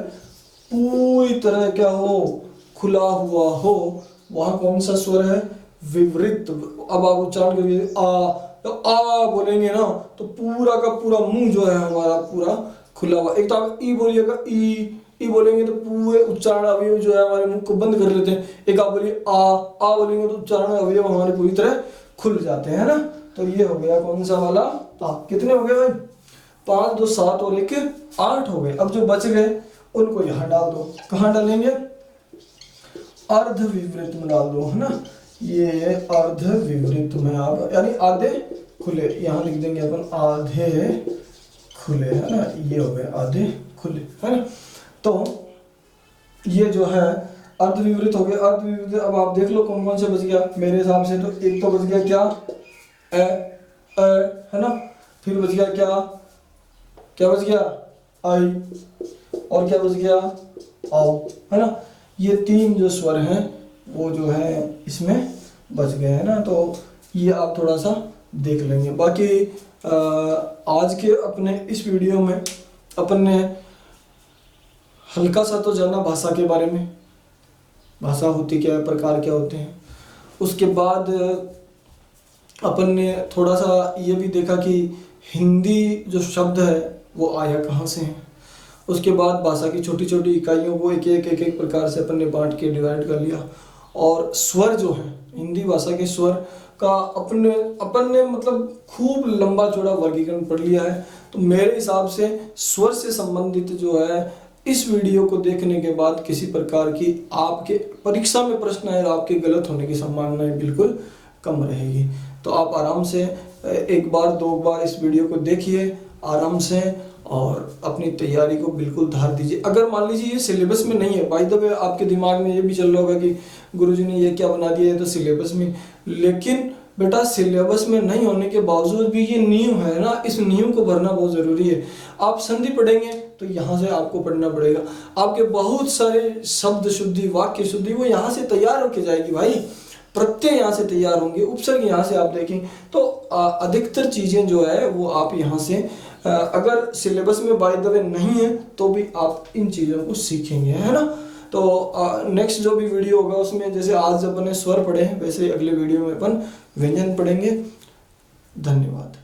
पूरी तरह क्या हो, खुला हुआ हो। वहां कौन सा स्वर है, विवृत। अब आप उच्चारण करिए आ, तो आ बोलेंगे ना तो पूरा का पूरा मुंह जो है हमारा पूरा खुला हुआ। एक तो आप ई बोलिएगा, ई बोलेंगे तो पूरे उच्चारण अवयव जो है हमारे मुंह को बंद कर लेते हैं। एक आप बोलिए आ बोलेंगे तो उच्चारण अवयव हमारे पूरी तरह खुल जाते हैं ना। तो ये हो गया कौन सा वाला, आ। कितने हो गए भाई, 5 2 7 और 1 8 हो गए। अब जो बच गए उनको यहाँ डाल दो। कहाँ डालेंगे, अर्ध विवृत में डाल दो, है ना। ये अर्ध विवृत में आप, यानी आधे खुले, यहाँ लिख देंगे अपन आधे खुले, है ना। ये हो गए आधे खुले, है ना। तो ये जो है अर्धविवृत हो गया। अर्धविवृत अब आप देख लो कौन कौन से बच गया। मेरे हिसाब से तो एक तो बच गया क्या, है ना। फिर बच गया क्या बच गया, आई। और क्या बच गया, आओ, है ना। ये 3 जो स्वर हैं वो जो है इसमें बच गए, है ना। तो ये आप थोड़ा सा देख लेंगे। बाकी आज के अपने इस वीडियो में अपन ने हल्का सा तो जाना भाषा के बारे में, भाषा होती क्या है, प्रकार क्या होते हैं। उसके बाद अपन ने थोड़ा सा ये भी देखा कि हिंदी जो शब्द है वो आया कहाँ से है। उसके बाद भाषा की छोटी छोटी इकाइयों को एक एक प्रकार से अपन ने बांट के डिवाइड कर लिया। और स्वर जो है, हिंदी भाषा के स्वर का अपन ने मतलब खूब लंबा चौड़ा वर्गीकरण पढ़ लिया है। तो मेरे हिसाब से स्वर से संबंधित जो है इस वीडियो को देखने के बाद किसी प्रकार की आपके परीक्षा में प्रश्न आए और आपके गलत होने की संभावनाएं बिल्कुल कम रहेगी। तो आप आराम से एक बार दो बार इस वीडियो को देखिए आराम से और अपनी तैयारी को बिल्कुल धार दीजिए। अगर मान लीजिए ये सिलेबस में नहीं है, बाय द वे आपके दिमाग में ये भी चल रहा होगा कि गुरुजी ने ये क्या बना दिया है, तो सिलेबस में, लेकिन बेटा सिलेबस में नहीं होने के बावजूद भी ये नींव है ना, इस नींव को भरना बहुत ज़रूरी है। आप संधि पढ़ेंगे तो यहाँ से आपको पढ़ना पड़ेगा, आपके बहुत सारे शब्द शुद्धि वाक्य शुद्धि वो यहाँ से तैयार होके जाएगी भाई, प्रत्यय यहाँ से तैयार होंगे, उपसर्ग यहाँ से आप देखें। तो अधिकतर चीज़ें जो है वो आप यहाँ से अगर सिलेबस में बाय द वे नहीं है तो भी आप इन चीज़ों को सीखेंगे, है ना। तो नेक्स्ट जो भी वीडियो होगा उसमें जैसे आज अपन ने स्वर पढ़े हैं वैसे अगले वीडियो में अपन व्यंजन पढ़ेंगे। धन्यवाद।